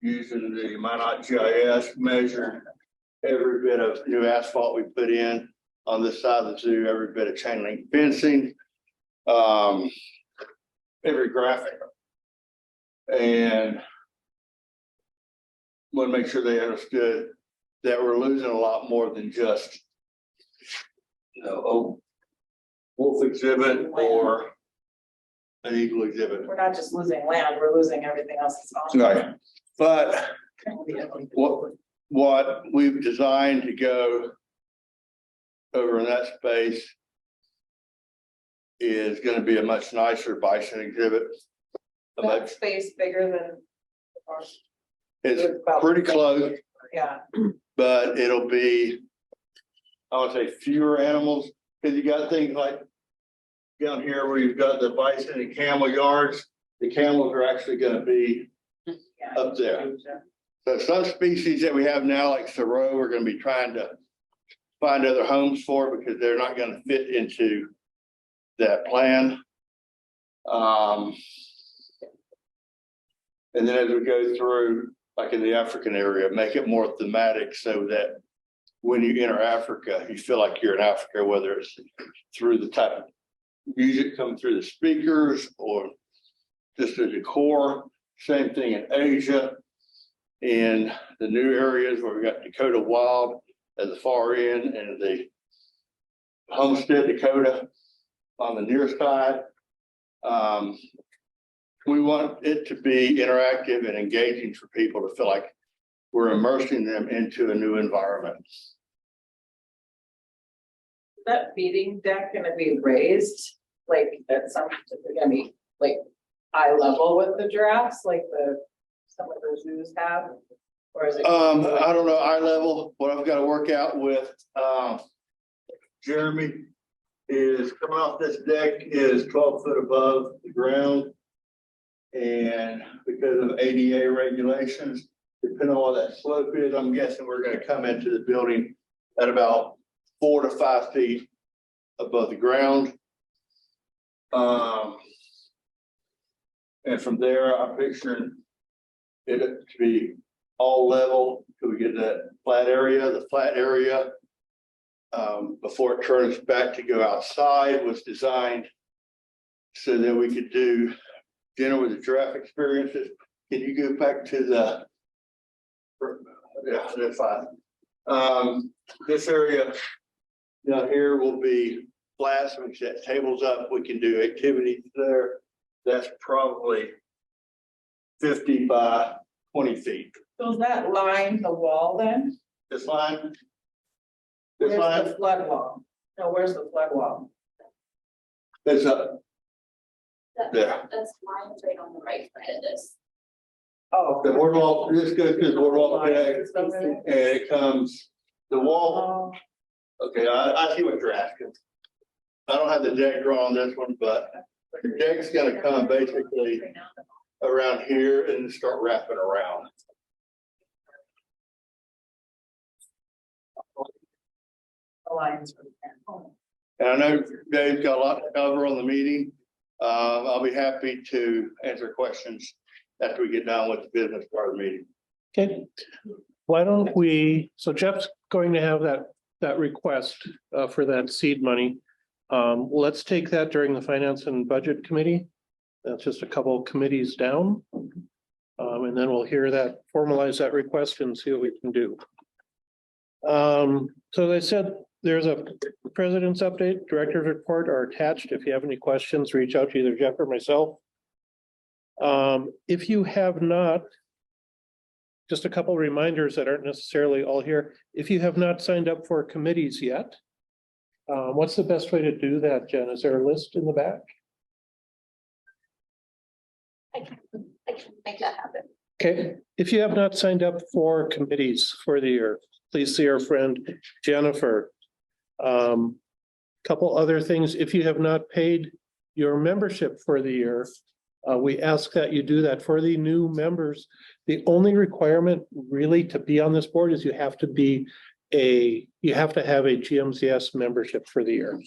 A: using the Minot GIS, measured every bit of new asphalt we put in on this side of the zoo, every bit of chain link fencing, every graphic. And want to make sure they understood that we're losing a lot more than just, you know, a wolf exhibit or an eagle exhibit.
D: We're not just losing land, we're losing everything else that's on.
A: Right. But what we've designed to go over in that space is going to be a much nicer bison exhibit.
D: That space bigger than.
A: It's pretty close,
D: Yeah.
A: but it'll be, I would say, fewer animals, because you got things like down here where you've got the bison and camel yards. The camels are actually going to be up there. So some species that we have now, like Thoreau, we're going to be trying to find other homes for because they're not going to fit into that plan. And then as we go through, like in the African area, make it more thematic so that when you enter Africa, you feel like you're in Africa, whether it's through the type of music coming through the speakers or just the decor. Same thing in Asia. In the new areas where we got Dakota Wild at the far end and the Homestead Dakota on the near side. We want it to be interactive and engaging for people to feel like we're immersing them into a new environment.
D: That feeding deck gonna be raised, like at some, they're gonna be like eye level with the giraffes, like some of the zoos have? Or is it?
A: I don't know, eye level, what I've got to work out with Jeremy is coming off this deck is 12 foot above the ground. And because of ADA regulations, depending on what that slope is, I'm guessing we're going to come into the building at about 4 to 5 feet above the ground. And from there, I'm picturing it to be all level till we get that flat area. The flat area, before it turns back to go outside, was designed so that we could do dinner with the giraffe experiences. Can you go back to the, yeah, that's fine. This area down here will be flat, so we can set tables up. We can do activities there. That's probably 50 by 20 feet.
D: So is that line the wall then?
A: This line? This
D: Where's
A: line?
D: the flood wall? No, where's the flood wall?
A: It's up. Yeah.
K: That's mine right on the right side of this.
D: Oh.
A: The boardwalk, this goes to the boardwalk deck, and it comes, the wall. Okay, I see what you're asking. I don't have the deck drawn on this one, but the deck's gonna come basically around here and start wrapping around.
D: The lines.
A: And I know Dave's got a lot to cover on the meeting. I'll be happy to answer questions after we get done with the business part of the meeting.
F: Okay, why don't we, so Jeff's going to have that request for that seed money. Let's take that during the Finance and Budget Committee. That's just a couple of committees down. And then we'll hear that, formalize that request and see what we can do. So as I said, there's a president's update, director's report are attached. If you have any questions, reach out to either Jeff or myself. If you have not just a couple reminders that aren't necessarily all here. If you have not signed up for committees yet, what's the best way to do that, Jen? Is there a list in the back?
K: I can make that happen.
F: Okay, if you have not signed up for committees for the year, please see our friend Jennifer. Couple other things, if you have not paid your membership for the year, we ask that you do that for the new members. The only requirement really to be on this board is you have to have a GMZS membership for the year.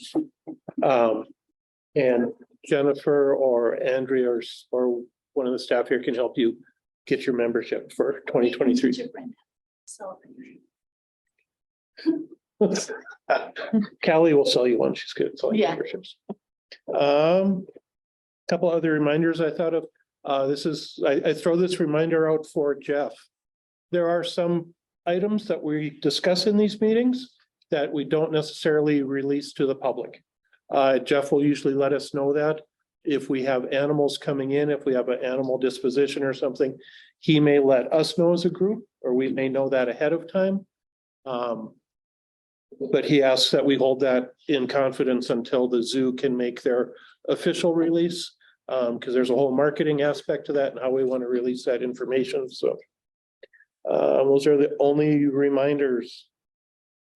F: And Jennifer or Andrea or one of the staff here can help you get your membership for 2023.
K: So.
F: Callie will sell you one. She's good at selling
H: Yeah.
F: memberships. Couple other reminders I thought of. I throw this reminder out for Jeff. There are some items that we discuss in these meetings that we don't necessarily release to the public. Jeff will usually let us know that if we have animals coming in, if we have an animal disposition or something, he may let us know as a group, or we may know that ahead of time. But he asks that we hold that in confidence until the zoo can make their official release. Because there's a whole marketing aspect to that and how we want to release that information. So those are the only reminders.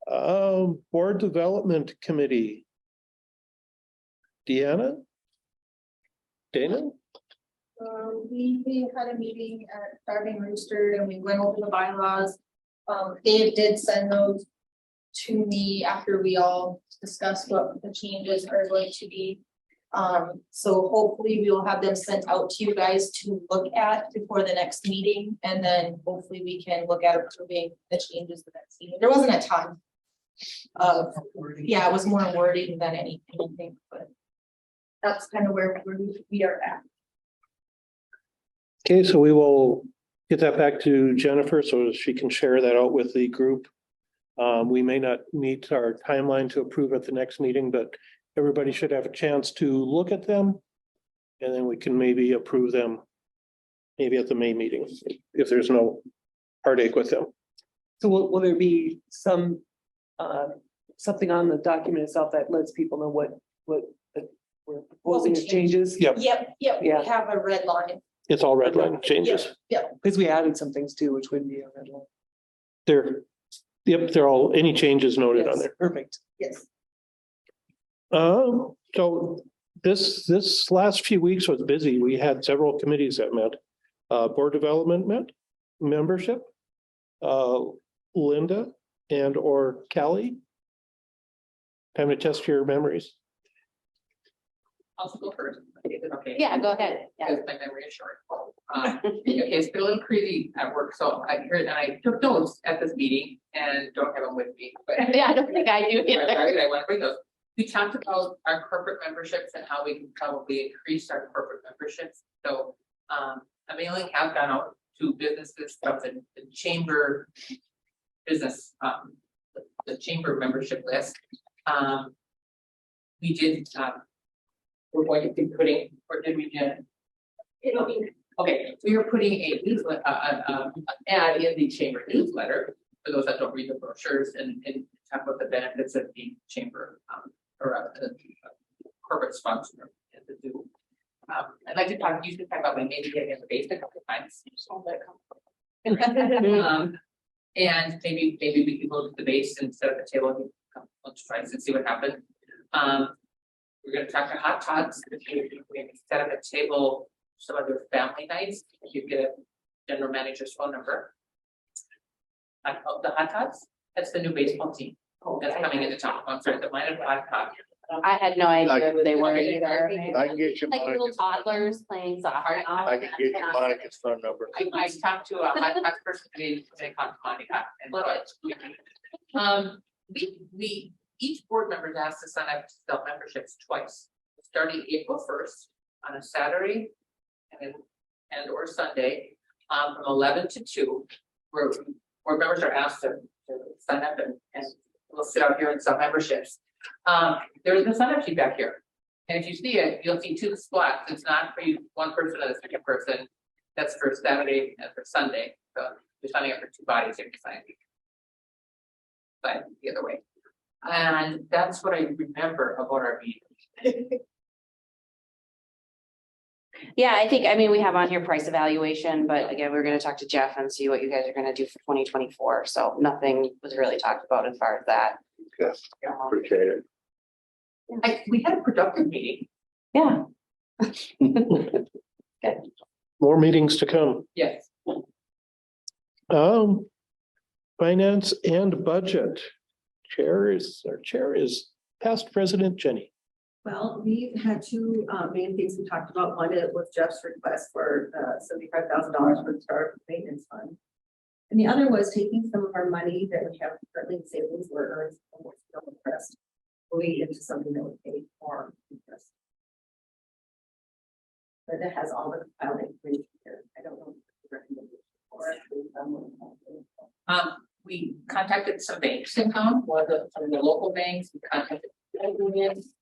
F: Board Development Committee. Deanna? Dana?
I: We had a meeting at Starving Rooster and we went over the bylaws. Dave did send those to me after we all discussed what the changes are going to be. So hopefully we will have them sent out to you guys to look at before the next meeting. And then hopefully we can look at approving the changes the next meeting. There wasn't a ton of, yeah, it was more wording than anything, but that's kind of where we are at.
F: Okay, so we will get that back to Jennifer so she can share that out with the group. We may not meet our timeline to approve at the next meeting, but everybody should have a chance to look at them. And then we can maybe approve them maybe at the May meeting, if there's no heartache with them.
C: So will there be some, something on the document itself that lets people know what we're proposing as changes?
F: Yep,
I: Yep, we
C: Yeah.
I: have a red line.
F: it's all red line changes.
C: Because we added some things too, which would be a red line.
F: They're all, any changes noted on
C: Yes,
F: there.
C: perfect.
I: Yes.
F: So this last few weeks was busy. We had several committees that met. Board Development met, membership, Linda and or Callie. Time to test your memories.
L: I'll go first. Is it okay?
H: Yeah, go ahead. Yeah.
L: Because my memory is short. It's been a little crazy at work, so I heard and I took notes at this meeting and don't have them with me. But
H: Yeah, I don't think I do either.
L: I want to bring those. We talked about our corporate memberships and how we can probably increase our corporate memberships. So a mailing has gone out to businesses of the chamber business, the chamber membership list. We did. We're going to be putting, or did we get? Okay, we are putting a newsletter, ad in the chamber newsletter for those that don't read the brochures and talk about the benefits of being chamber or a corporate sponsor at the zoo. I'd like to talk about maybe getting in the basement a couple times. And maybe we can go to the base and set up a table and come lunch twice and see what happens. We're going to talk to Hot Tots. We're going to set up a table, some other family nights. You get a general manager's phone number. The Hot Tots, that's the new baseball team that's coming into town. I'm sorry, the minor Hot Tots.
H: I had no idea who they were either.
A: I can get you
H: Like little
A: Monica's,
H: toddlers playing soccer.
A: I can get you Monica's phone number.
L: I talked to a Hot Tots person today, they called Monica. And we each board member has to sign up to sell memberships twice, starting April 1st on a Saturday and or Sunday, from 11 to 2, where board members are asked to sign up and we'll sit out here and sell memberships. There's a sign up sheet back here. And if you see it, you'll see 2 spots. It's not for you, one person and a second person. That's for Saturday and for Sunday. So you're signing up for two bodies if you sign. But the other way. And that's what I remember about our meeting.
H: Yeah, I mean, we have on here price evaluation, but again, we're gonna talk to Jeff and see what you guys are gonna do for 2024. So nothing was really talked about as far as that.
A: Yes, appreciate it.
L: We had a productive meeting.
H: Yeah.
F: More meetings to come.
L: Yes.
F: Finance and budget. Our chair is past President Jenny.
I: Well, we had two main things we talked about. One was Jeff's request for $75,000 for the start maintenance fund. And the other was taking some of our money that we have currently in savings where it earns almost no interest, moving it into something that would pay more interest. But it has all the filing information here. I don't know.
L: We contacted some banks in town, one of the local banks, we contacted credit unions.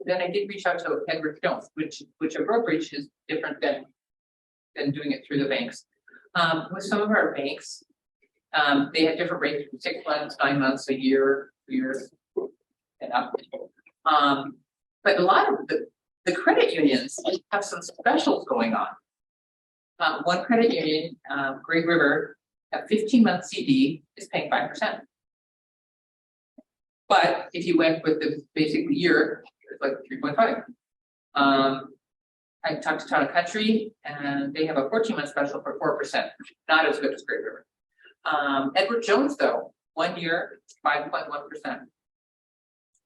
L: Then I did reach out to Edward Jones, which a brokerage is different than doing it through the banks. With some of our banks, they have different rates from 6 months, 9 months, a year, 2 years, and up. But a lot of the credit unions have some specials going on. One credit union, Great River, a 15-month CD is paying 5%. But if you went with the basic year, it's like 3.5. I talked to Town and Country, and they have a 14-month special for 4%, not as good as Great River. Edward Jones, though, 1 year, 5.1%.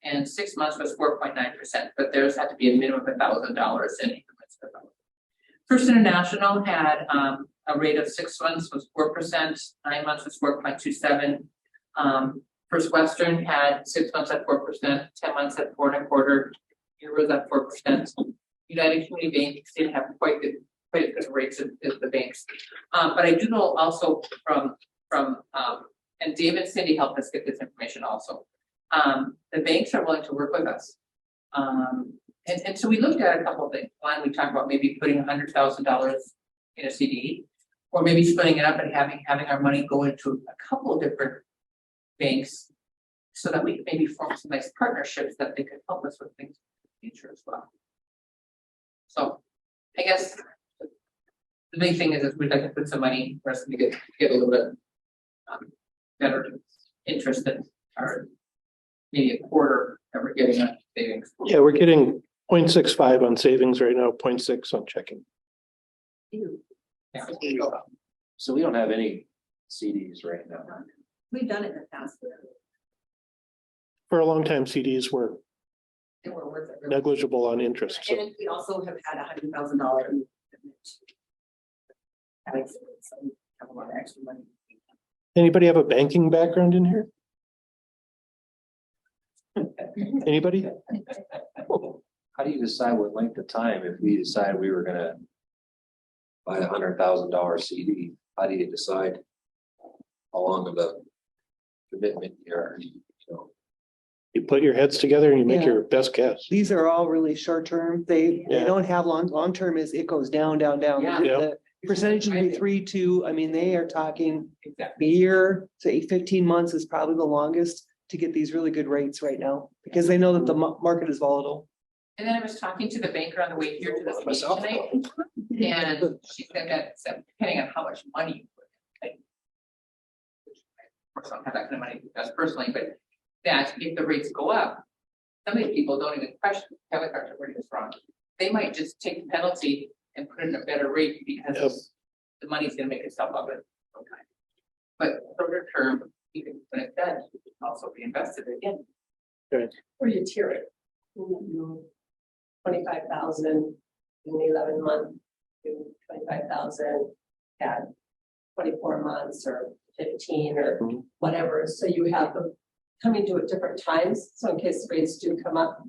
L: And 6 months was 4.9%, but theirs had to be a minimum of $1,000 in increments. First International had a rate of 6 months was 4%, 9 months was 4.27. First Western had 6 months at 4%, 10 months at 4.25, year was at 4%. United Community Banks didn't have quite as good rates as the banks. But I do know also from and Dave and Cindy helped us get this information also. The banks are willing to work with us. And so we looked at a couple of things. One, we talked about maybe putting $100,000 in a CD, or maybe splitting it up and having our money go into a couple of different banks, so that we can maybe form some nice partnerships that they could help us with things in the future as well. So I guess the big thing is we'd like to put some money for us to get a little bit better interest in our maybe a quarter that we're getting on savings.
F: Yeah, we're getting 0.65 on savings right now, 0.6 on checking.
L: Yeah.
G: So we don't have any CDs right now.
I: We've done it in the past.
F: For a long time, CDs were
I: They were worth it.
F: negligible on interest. So
I: And we also have had $100,000. Having some, have a lot of extra money.
F: anybody have a banking background in here? Anybody?
G: How do you decide what length of time if we decide we were gonna buy $100,000 CD? How do you decide how long of a commitment you're,
F: You put your heads together and you make
C: Yeah.
F: your best guess.
C: These are all really short term. They
F: Yeah.
C: don't have long term is it goes down.
L: Yeah.
C: The percentage would be 3, 2. I mean, they are talking
L: Exactly.
C: a year to 15 months is probably the longest to get these really good rates right now, because they know that the market is volatile.
L: And then I was talking to the banker on the way here to this meeting
G: Myself.
L: tonight, and she said that depending on how much money you put in, like, of course, I don't have that kind of money just personally, but that if the rates go up, some of these people don't even question, Kevin Carter, where this wrong. They might just take the penalty and put in a better rate because the money's gonna make itself up at some time. But shorter term, you can, when it's done, you can also be invested again.
I: Or you tier it. 25,000 in the 11 month, 25,000 at 24 months or 15 or whatever. So you have them coming to at different times. So in case rates do come up,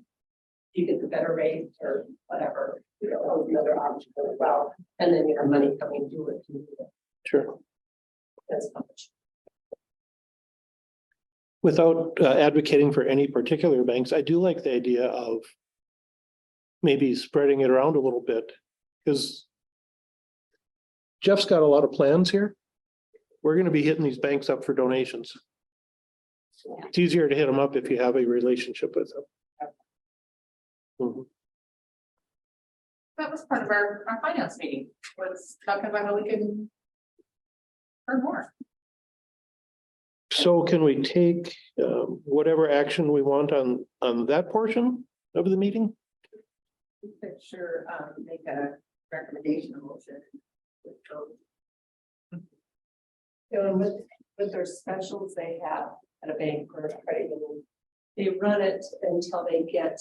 I: you get the better rate or whatever, another option as well. And then your money coming due it.
F: Sure.
I: That's how much.
F: Without advocating for any particular banks, I do like the idea of maybe spreading it around a little bit, because Jeff's got a lot of plans here. we're gonna be hitting these banks up for donations. It's easier to hit them up if you have a relationship with them. Mhm.
L: That was part of our finance meeting, was talking about how we can earn more.
F: So can we take whatever action we want on that portion of the meeting?
D: You could sure, make a recommendation motion.
C: With their specials they have at a bank or a credit union, they run it until they get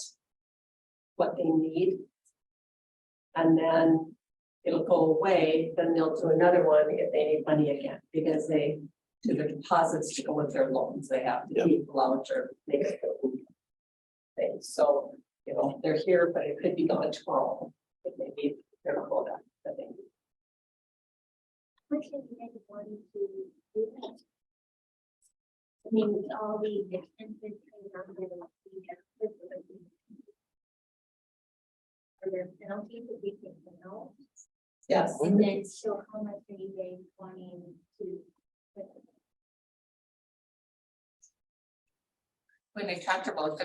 C: what they need. And then it'll go away, then they'll do another one if they need money again, because they do their deposits to go with their loans, they have to keep allowed to make it. Things, so, you know, they're here, but it could be gone tomorrow, if maybe they're not going back, I think.
K: What can you make one to do that? I mean, with all the expenses. Are there penalties that we can know?
C: Yes.
K: And then show how much are you guys wanting to?
L: When they talked about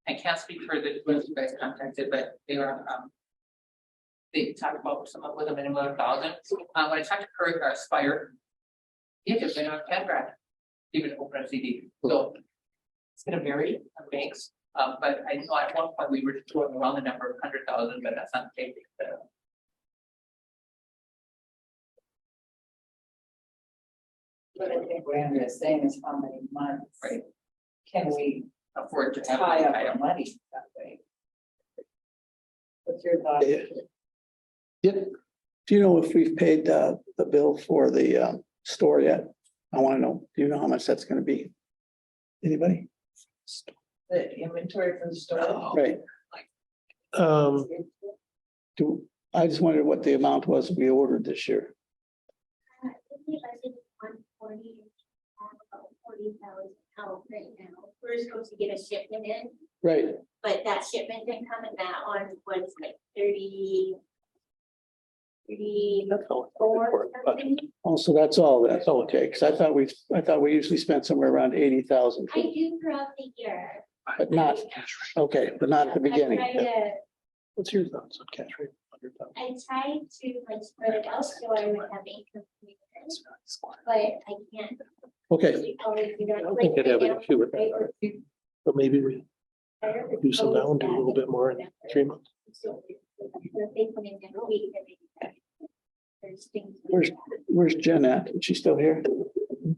L: I can't speak for the ones you guys contacted, but they were, they talked about someone with a minimum of 1,000. When I talked to Curry or Aspire, he had been on 10 grand, even open a CD. So it's gonna vary on banks, but I know at one point we were just throwing around the number of 100,000, but that's not the case.
D: But I think what Andrea is saying is how many months.
L: Right.
D: Can we
L: Afford to have
D: tie up
L: tie
D: our
L: up.
D: money that way? What's your thought?
E: Yep. Do you know if we've paid the bill for the store yet? I want to know, do you know how much that's gonna be? Anybody?
D: The inventory for the store?
E: Right, I just wondered what the amount was we ordered this year.
K: I think the budget is 140, about 40,000 out right now. We're supposed to get a shipment in,
E: Right,
K: but that shipment didn't come, and that one was like 34 or something.
E: also, that's all okay, because I thought we usually spent somewhere around 80,000.
K: I do throughout the year.
E: But not, okay, but not at the beginning.
K: I try to,
F: What's your thoughts on cash rate? 100,000?
K: I tried to like spread it out so I would have income. But I can't.
E: Okay,
K: always do that.
F: I don't think I'd have an issue with that.
K: Or
F: But maybe we do some now and do a little bit more in 3 months.
K: So, if they put in next week, then there's things.
E: where's Jen at? Is she still here?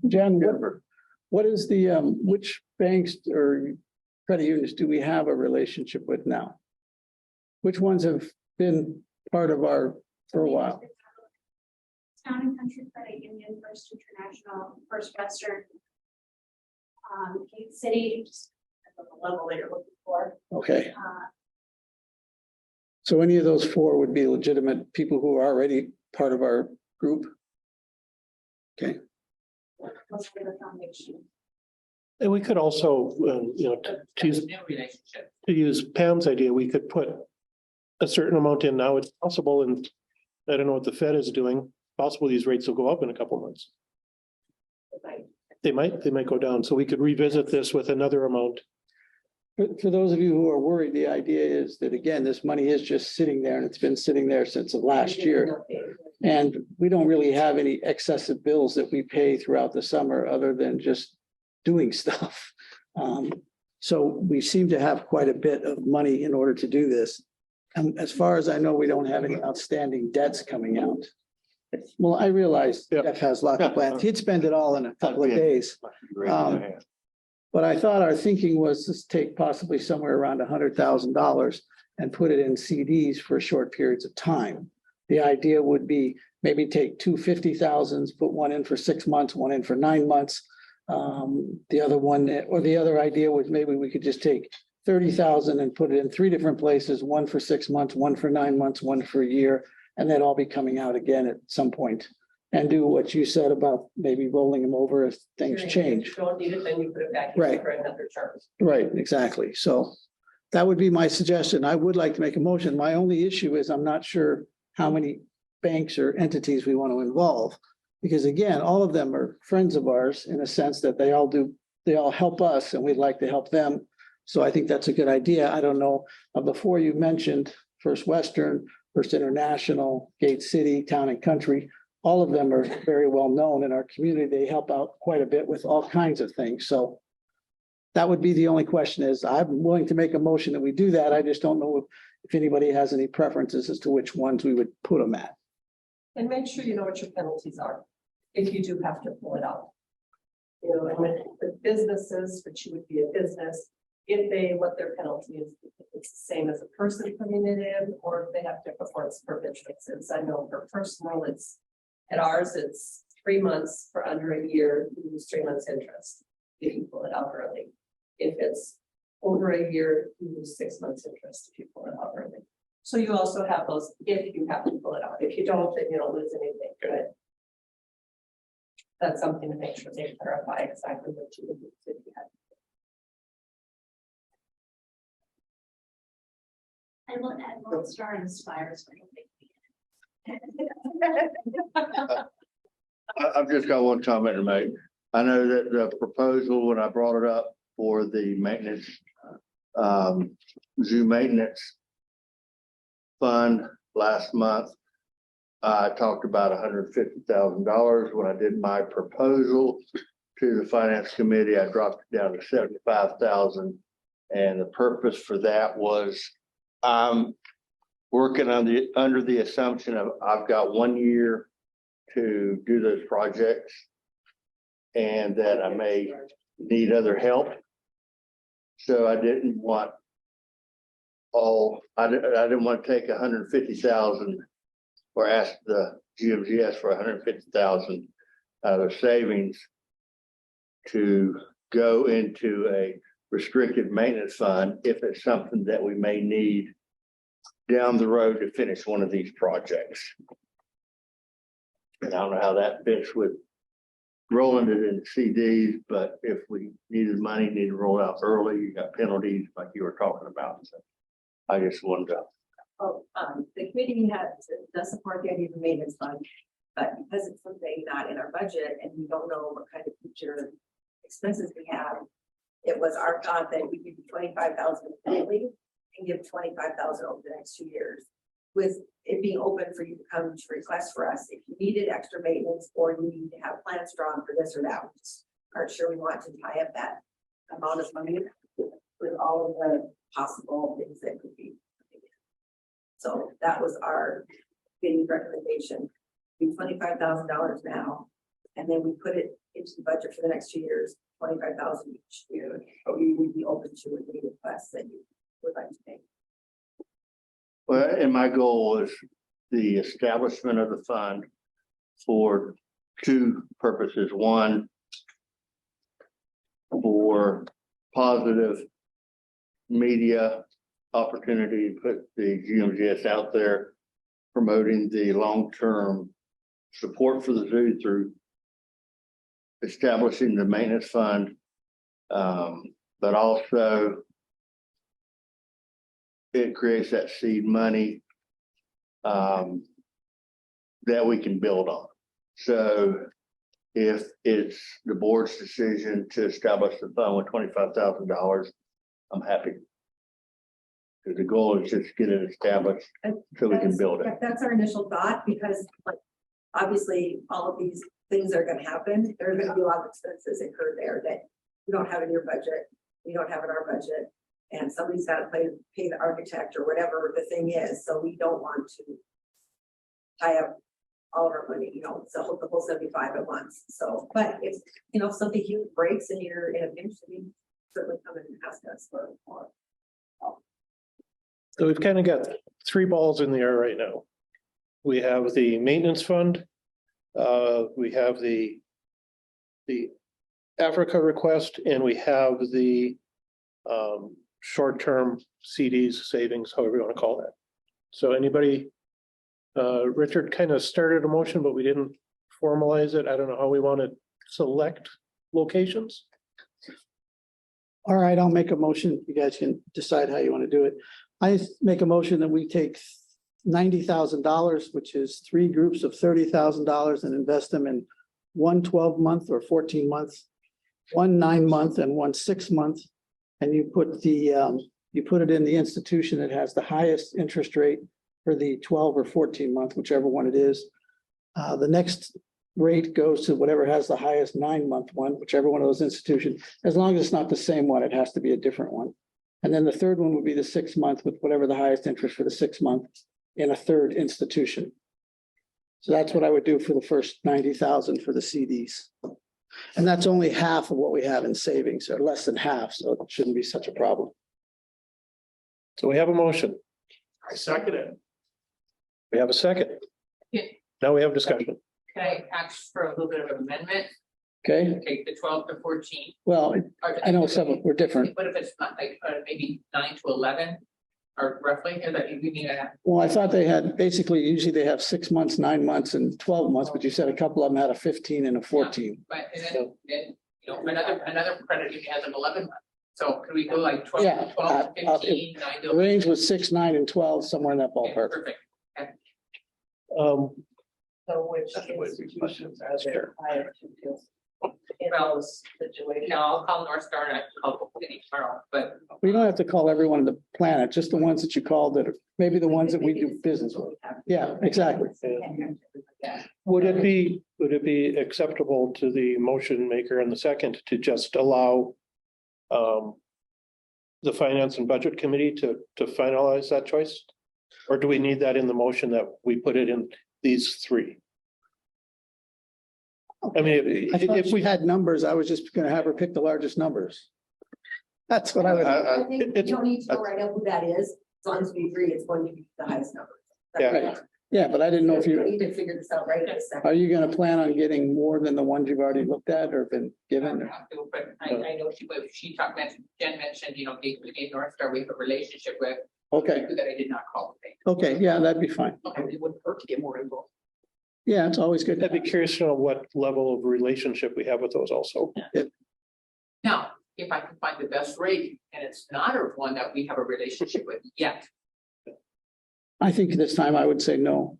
E: Jen, what is the, which banks or credit unions do we have a relationship with now? Which ones have been part of our, for a while?
K: Town and Country Credit Union, First International, First Western. Kate City, just at the level that you're looking for.
E: Okay, so any of those four would be legitimate people who are already part of our group? Okay,
K: Most of the foundation.
F: And we could also, to use,
L: New relationship.
F: to use Pam's idea, we could put a certain amount in now. It's possible, and I don't know what the Fed is doing. Possible these rates will go up in a couple months. They might go down. So we could revisit this with another amount.
E: for those of you who are worried, the idea is that, again, this money is just sitting there and it's been sitting there since of last year. And we don't really have any excessive bills that we pay throughout the summer other than just doing stuff. So we seem to have quite a bit of money in order to do this. And as far as I know, we don't have any outstanding debts coming out. Well, I realize
F: Yeah.
E: Jeff has lots of plans. He'd spend it all in a couple of days. But I thought our thinking was to take possibly somewhere around $100,000 and put it in CDs for short periods of time. The idea would be maybe take two 50,000s, put one in for 6 months, one in for 9 months. The other one, or the other idea was maybe we could just take 30,000 and put it in 3 different places, one for 6 months, one for 9 months, one for a year, and then all be coming out again at some point. And do what you said about maybe rolling them over if things change.
C: If you don't need it, then you put it back.
E: Right.
C: For another term.
E: Right, exactly. So that would be my suggestion. I would like to make a motion. My only issue is I'm not sure how many banks or entities we want to involve. Because again, all of them are friends of ours in a sense that they all help us and we'd like to help them. So I think that's a good idea. I don't know, before you mentioned First Western, First International, Gate City, Town and Country, all of them are very well known in our community. They help out quite a bit with all kinds of things. So that would be the only question is I'm willing to make a motion that we do that. I just don't know if anybody has any preferences as to which ones we would put them at.
C: And make sure you know what your penalties are, if you do have to pull it out. You know, and with businesses, which would be a business, what their penalty is, if it's the same as a person putting it in, or if they have to perform for businesses. I know for personal, at ours, it's 3 months for under a year, you lose 3 months interest if you pull it out early. If it's over a year, you lose 6 months interest if you pull it out early. So you also have those if you have to pull it out. If you don't, then you don't lose anything. But that's something to make sure they clarify exactly what you would do if you had.
K: I will add World Star Inspires.
A: I've just got one comment to make. I know that the proposal, when I brought it up for the maintenance, zoo maintenance fund last month, I talked about $150,000. When I did my proposal to the finance committee, I dropped it down to 75,000. And the purpose for that was I'm working on under the assumption of I've got 1 year to do those projects and that I may need other help. So I didn't want I didn't want to take 150,000 or ask the GMZS for 150,000 out of savings to go into a restricted maintenance fund if it's something that we may need down the road to finish one of these projects. And I don't know how that fits with rolling it into CDs, but if we needed money, need to roll out early, you got penalties like you were talking about. So I just wanted to.
M: The committee does support the idea of the maintenance fund, but because it's something not in our budget and we don't know what kind of future expenses we have, it was our thought that we give you 25,000 immediately and give 25,000 over the next 2 years, with it being open for you to come to request for us if you needed extra maintenance or you need to have plans drawn for this or that. We just aren't sure we want to tie up that amount of money with all of the possible things that could be. So that was our big recommendation. Be $25,000 now, and then we put it into the budget for the next 2 years, 25,000 each year. But we would be open to any requests that you would like to make.
A: Well, and my goal was the establishment of the fund for 2 purposes. One, for positive media opportunity to put the GMZS out there, promoting the long-term support for the zoo through establishing the maintenance fund, but also it creates that seed money that we can build on. So if it's the board's decision to establish the fund with $25,000, I'm happy. Because the goal is just get it established so we can build it.
M: That's our initial thought, because like obviously all of these things are going to happen. There are going to be a lot of expenses incurred there that you don't have in your budget, we don't have in our budget, and somebody's got to pay the architect or whatever the thing is. So we don't want to tie up all of our money, you know, so the whole 75 at once. So, but if you know, if something huge breaks and you're in a pinch, we certainly come in and ask us for more.
F: So we've kind of got 3 balls in the air right now. We have the maintenance fund. We have the Africa request, and we have the short-term CDs, savings, however you want to call that. So anybody, Richard kind of started a motion, but we didn't formalize it. I don't know how we want to select locations.
E: All right, I'll make a motion. You guys can decide how you want to do it. I make a motion that we take $90,000, which is 3 groups of $30,000 and invest them in one 12-month or 14-month, one 9-month and one 6-month. And you put it in the institution that has the highest interest rate for the 12 or 14-month, whichever one it is. The next rate goes to whatever has the highest 9-month one, whichever one of those institutions. As long as it's not the same one, it has to be a different one. And then the third one would be the 6-month with whatever the highest interest for the 6 month in a third institution. So that's what I would do for the first 90,000 for the CDs. And that's only half of what we have in savings, or less than half, so it shouldn't be such a problem.
F: So we have a motion.
L: I second it.
F: We have a second.
L: Yeah.
F: Now we have discussion.
L: Can I ask for a little bit of an amendment?
E: Okay,
L: Take the 12 to 14.
E: well,
L: or-
E: I know some we're different.
L: What if it's not like maybe 9 to 11 or roughly? Is that we need a
E: Well, I thought they had, basically, usually they have 6 months, 9 months and 12 months, but you said a couple of them had a 15 and a 14.
L: but and then you know another credit union has an 11 month. So could we go like 12,
E: Yeah,
L: 12, 15, 9
E: The
L: to
E: range was 6, 9 and 12, somewhere in that
L: Okay,
E: ballpark.
L: perfect.
D: So which institutions are there? In those situations.
L: No, I'll call North Star and I can call City tomorrow, but
E: We don't have to call everyone on the planet, just the ones that you called that are maybe the ones that we do business with. Yeah, exactly.
F: Would it be acceptable to the motion maker and the second to just allow the Finance and Budget Committee to finalize that choice? Or do we need that in the motion that we put it in these 3? I mean,
E: I thought
F: if
E: we
F: we
E: had numbers, I was just gonna have her pick the largest numbers. That's what I would.
M: I think you
F: it's-
M: don't need to know right now who that is, as long as we agree it's going to be the highest number.
F: Yeah.
E: Yeah, but I didn't know if
M: We don't
E: you,
M: need to figure this out right this second.
E: are you gonna plan on getting more than the ones you've already looked at or been
L: I
E: given?
L: don't have to, but I know she talked, Jen mentioned, you know, gave North Star we have a relationship with.
E: Okay,
L: That I did not call.
E: okay, yeah, that'd be fine.
L: Okay, it wouldn't hurt to get more info.
E: Yeah, it's always good.
F: I'd be curious to know what level of relationship we have with those also.
L: Now, if I can find the best rate and it's not a one that we have a relationship with yet.
E: I think this time I would say no.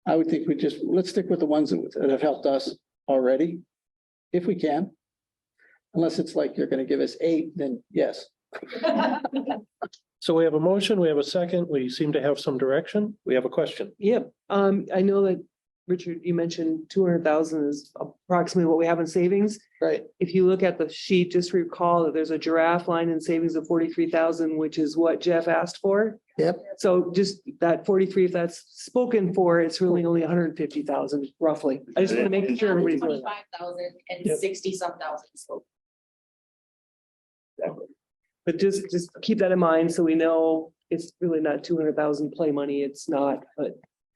E: I would think let's stick with the ones that have helped us already, if we can. Unless it's like you're gonna give us 8, then yes.
F: So we have a motion, we have a second, we seem to have some direction. We have a question.
N: Yep, I know that, Richard, you mentioned 200,000 is approximately what we have in savings.
E: Right.
N: If you look at the sheet, just recall that there's a giraffe line in savings of 43,000, which is what Jeff asked for.
E: Yep.
N: So just that 43, if that's spoken for, it's really only 150,000 roughly. I just want to make sure everybody's.
H: 25,000 and
F: Yep.
H: 60-some thousand. So
N: But just keep that in mind, so we know it's really not 200,000 play money, it's not, but.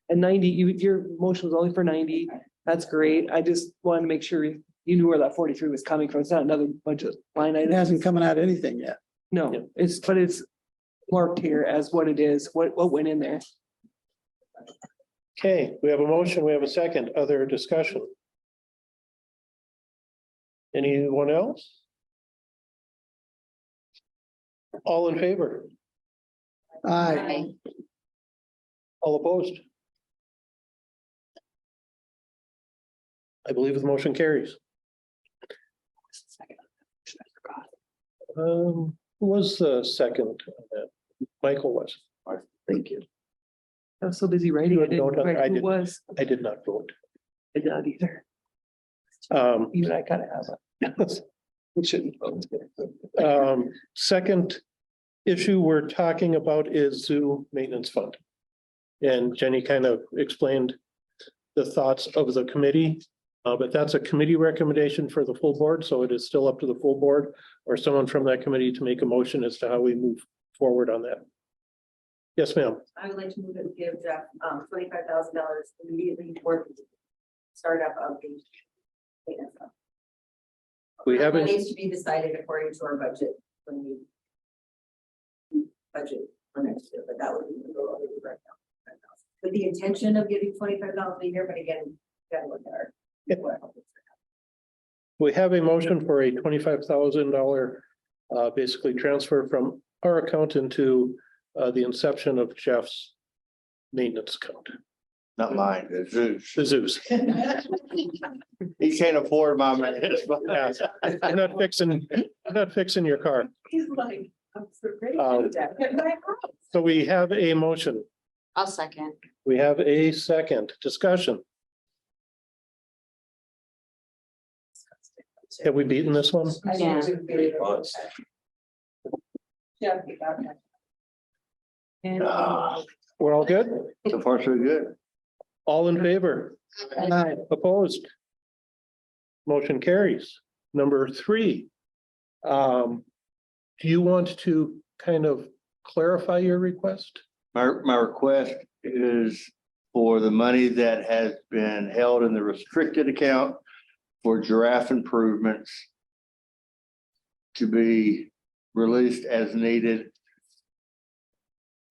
N: And 90, your motion was only for 90, that's great, I just wanted to make sure you knew where that 43 was coming from, it's not another budget line
E: It
N: item.
E: hasn't come out of anything yet.
N: No, but it's marked here as what it is, what went in there.
F: Okay, we have a motion, we have a second, other discussion. Anyone else? All in favor?
E: Aye.
F: All opposed? I believe the motion carries. Who was the second? Michael was.
E: Thank you.
N: I was so busy writing, I didn't
F: No,
N: write
F: I
N: who
F: did.
N: was,
F: I did not vote.
N: I did not either,
F: Um,
N: even I kind of have a. We shouldn't vote.
F: Second issue we're talking about is zoo maintenance fund. And Jenny kind of explained the thoughts of the committee, but that's a committee recommendation for the full board, so it is still up to the full board or someone from that committee to make a motion as to how we move forward on that. Yes, ma'am.
M: I would like to move it and give Jeff $25,000 immediately toward the startup of the maintenance fund.
F: We
M: That
F: haven't,
M: needs to be decided according to our budget when we budget for next year, but that would be the goal right now. With the intention of giving $25 a year, but again, gotta look at our.
F: we have a motion for a $25,000 basically transfer from our account into the inception of Jeff's maintenance account?
A: Not mine, the Zeus.
F: The zoos.
A: He can't afford my maintenance.
F: I'm not fixing your car.
D: He's like, I'm so great
F: Um,
D: at that. At my house.
F: So we have a motion.
H: I'll second.
F: We have a second discussion. Have we beaten this one?
H: Yeah.
D: Yeah, we got that.
F: We're all good?
A: So far, so good.
F: All in favor? Opposed? Motion carries. Number 3. Do you want to kind of clarify your request?
A: My request is for the money that has been held in the restricted account for giraffe improvements to be released as needed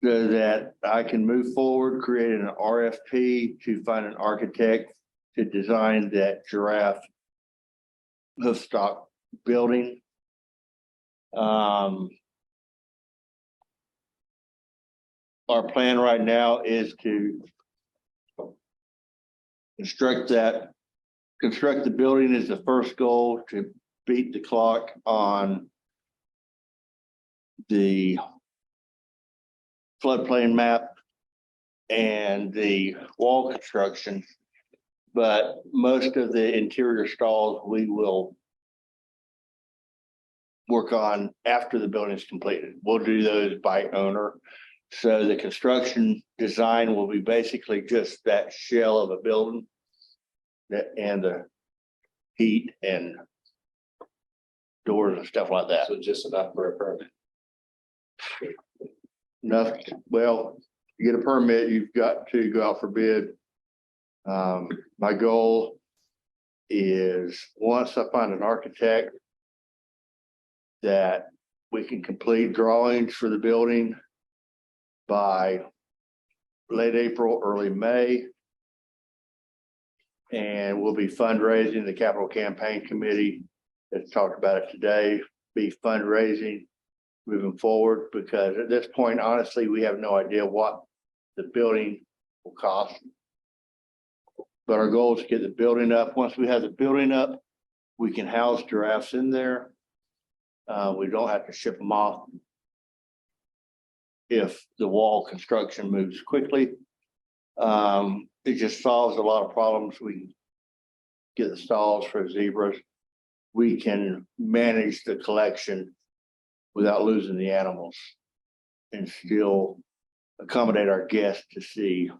A: so that I can move forward, create an RFP to find an architect to design that giraffe hoof stock building. Our plan right now is to construct the building is the first goal, to beat the clock on the floodplain map and the wall construction. But most of the interior stalls we will work on after the building is completed. We'll do those by owner. So the construction design will be basically just that shell of a building and the heat and doors and stuff like that.
G: So just enough for a permit.
A: Nothing, well, to get a permit, you've got to go out for bid. My goal is once I find an architect that we can complete drawings for the building by late April, early May. And we'll be fundraising. The capital campaign committee that's talked about it today, be fundraising moving forward, because at this point, honestly, we have no idea what the building will cost. But our goal is to get the building up. Once we have the building up, we can house giraffes in there. We don't have to ship them off if the wall construction moves quickly. It just solves a lot of problems. We get the stalls for zebras. We can manage the collection without losing the animals and still accommodate our guests to see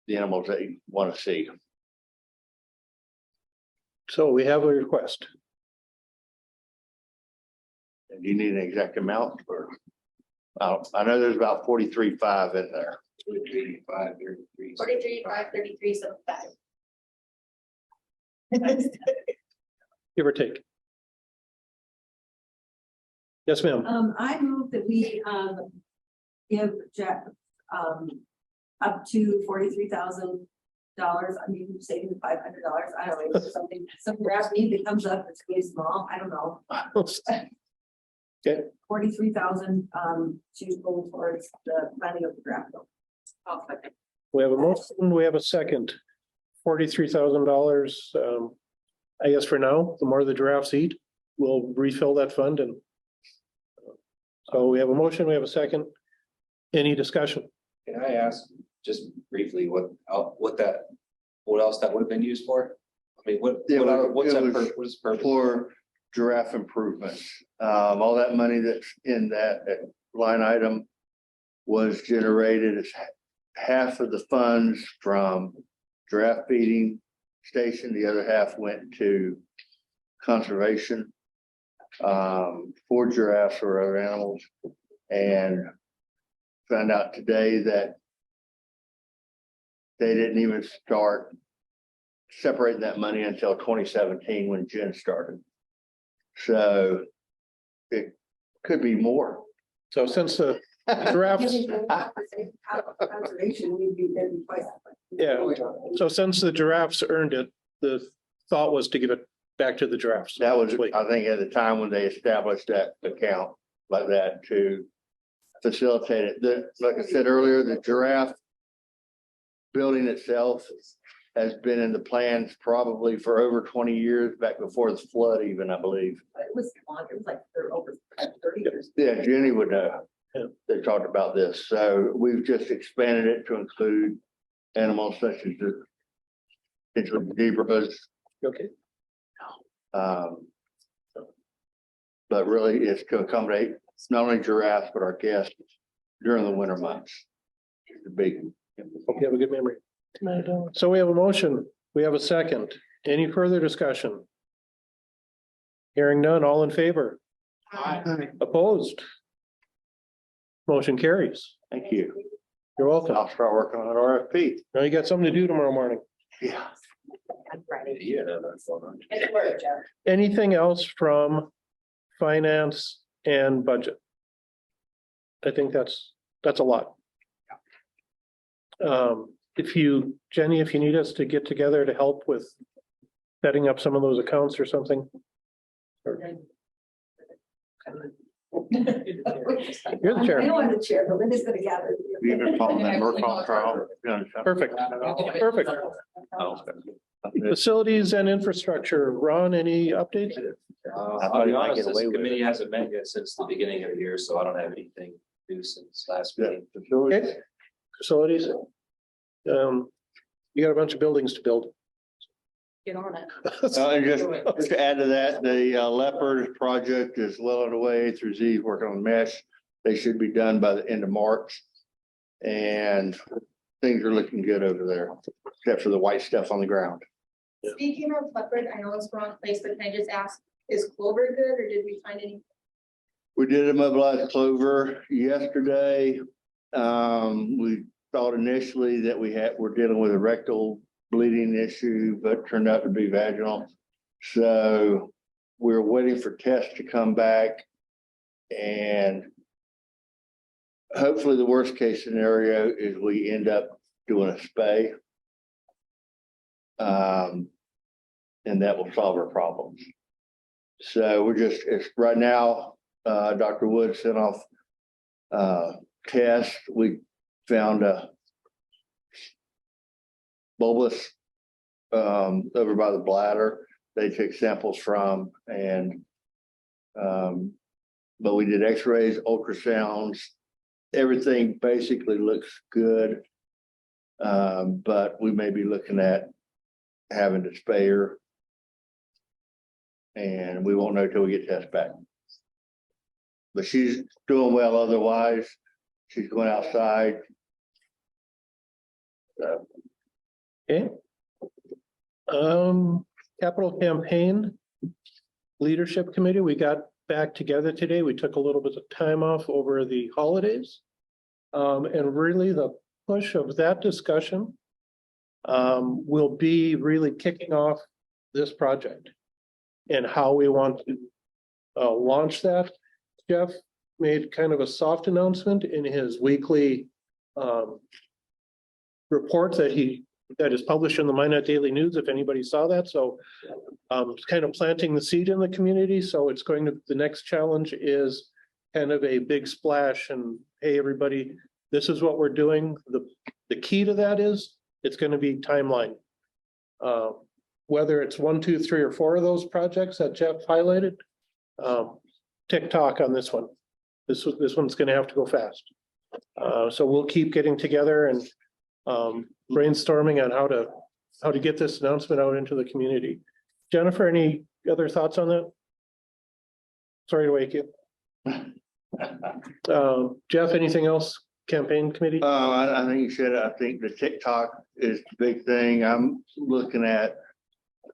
A: the animals they want to see.
F: So we have a request.
A: Do you need an exact amount or? I know there's about 43.5 in there.
G: 43,
K: 43, 533, so 5.
F: Give or take. Yes, ma'am.
M: I move that we, give Jeff, up to $43,000. I mean, saving $500. I don't know, something, some graph need that comes up, it's really small, I don't know.
F: Okay.
M: 43,000, to go towards the planning of the draft.
F: We have a motion, we have a second. $43,000. I guess for now, the more the giraffes eat, we'll refill that fund and. So we have a motion, we have a second. Any discussion?
G: Can I ask just briefly what else that would have been used for? I mean, what's that, what is the purpose?
A: For giraffe improvements. All that money that's in that line item was generated as half of the funds from giraffe feeding station. The other half went to conservation for giraffes or other animals. And found out today that they didn't even start separating that money until 2017 when Jen started. So it could be more.
F: So since the giraffes,
M: Conservation, we'd be twice.
F: yeah, so since the giraffes earned it, the thought was to give it back to the giraffes.
A: That was, I think, at the time when they established that account like that to facilitate it. Like I said earlier, the giraffe building itself has been in the plans probably for over 20 years, back before the flood even, I believe.
M: It was long, it was like they're over 30 years.
A: Yeah, Jenny would know. They talked about this, so we've just expanded it to include animals such as the potentially zebras.
F: Okay.
A: But really it's to accommodate not only giraffes, but our guests during the winter months. The big.
F: Hope you have a good memory. So we have a motion. We have a second. Any further discussion? Hearing none, all in favor? Opposed? Motion carries.
A: Thank you.
F: You're welcome.
A: I'll start working on an RFP.
F: Now you got something to do tomorrow morning.
A: Yeah.
M: On Friday.
G: Yeah, that's fun.
M: It's work, Jeff.
F: Anything else from finance and budget? I think that's a lot. Jenny, if you need us to get together to help with setting up some of those accounts or something. You're the chair.
M: I know I'm the chair, but Linda's gonna gather.
A: You've been following that Mercon trial.
F: Perfect. Perfect. Facilities and infrastructure. Ron, any updates?
G: I'll be honest, this committee hasn't met yet since the beginning of the year, so I don't have anything to do since last meeting.
F: Okay. Facilities. You got a bunch of buildings to build.
H: Get on it.
A: And just to add to that, the Leopard project is well underway through Z working on mesh. They should be done by the end of March. And things are looking good over there, except for the white stuff on the ground.
I: Speaking of leopard, I know it's the wrong place, but can I just ask, is Clover good or did we find any?
A: We did immobilize Clover yesterday. We thought initially that we're dealing with a rectal bleeding issue, but turned out to be vaginal. So we're waiting for tests to come back. And hopefully the worst case scenario is we end up doing a spay. And that will solve our problems. So it's right now, Dr. Wood sent off tests. We found a bulbous over by the bladder. They took samples from but we did x-rays, ultrasounds. Everything basically looks good. But we may be looking at having to spare. And we won't know till we get tests back. But she's doing well otherwise. She's going outside. So.
F: Okay. Capital Campaign Leadership Committee, we got back together today. We took a little bit of time off over the holidays. And really the push of that discussion will be really kicking off this project and how we want to launch that. Jeff made kind of a soft announcement in his weekly report that is published in the Minot Daily News, if anybody saw that. So it's kind of planting the seed in the community. So it's the next challenge is kind of a big splash and, hey, everybody, this is what we're doing. The key to that is it's going to be timeline. Whether it's 1, 2, 3, or 4 of those projects that Jeff highlighted, TikTok on this one. This one's going to have to go fast. So we'll keep getting together and brainstorming on how to get this announcement out into the community. Jennifer, any other thoughts on that? Sorry to wake you. Jeff, anything else? Campaign committee?
A: I think you said, I think the TikTok is the big thing. I'm looking at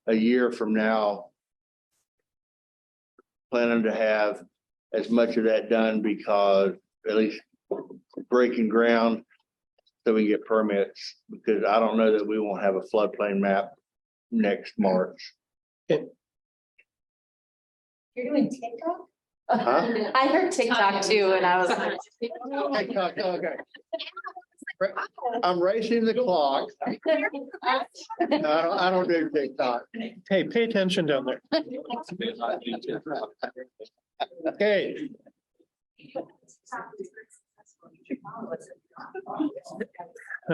A: a year from now, planning to have as much of that done, because at least breaking ground so we can get permits, because I don't know that we won't have a floodplain map next March.
I: You're doing TikTok?
A: Huh?
H: I heard TikTok too, and I was like,
A: TikTok, okay. I'm racing the clock. I don't do TikTok.
F: Hey, pay attention down there. Okay.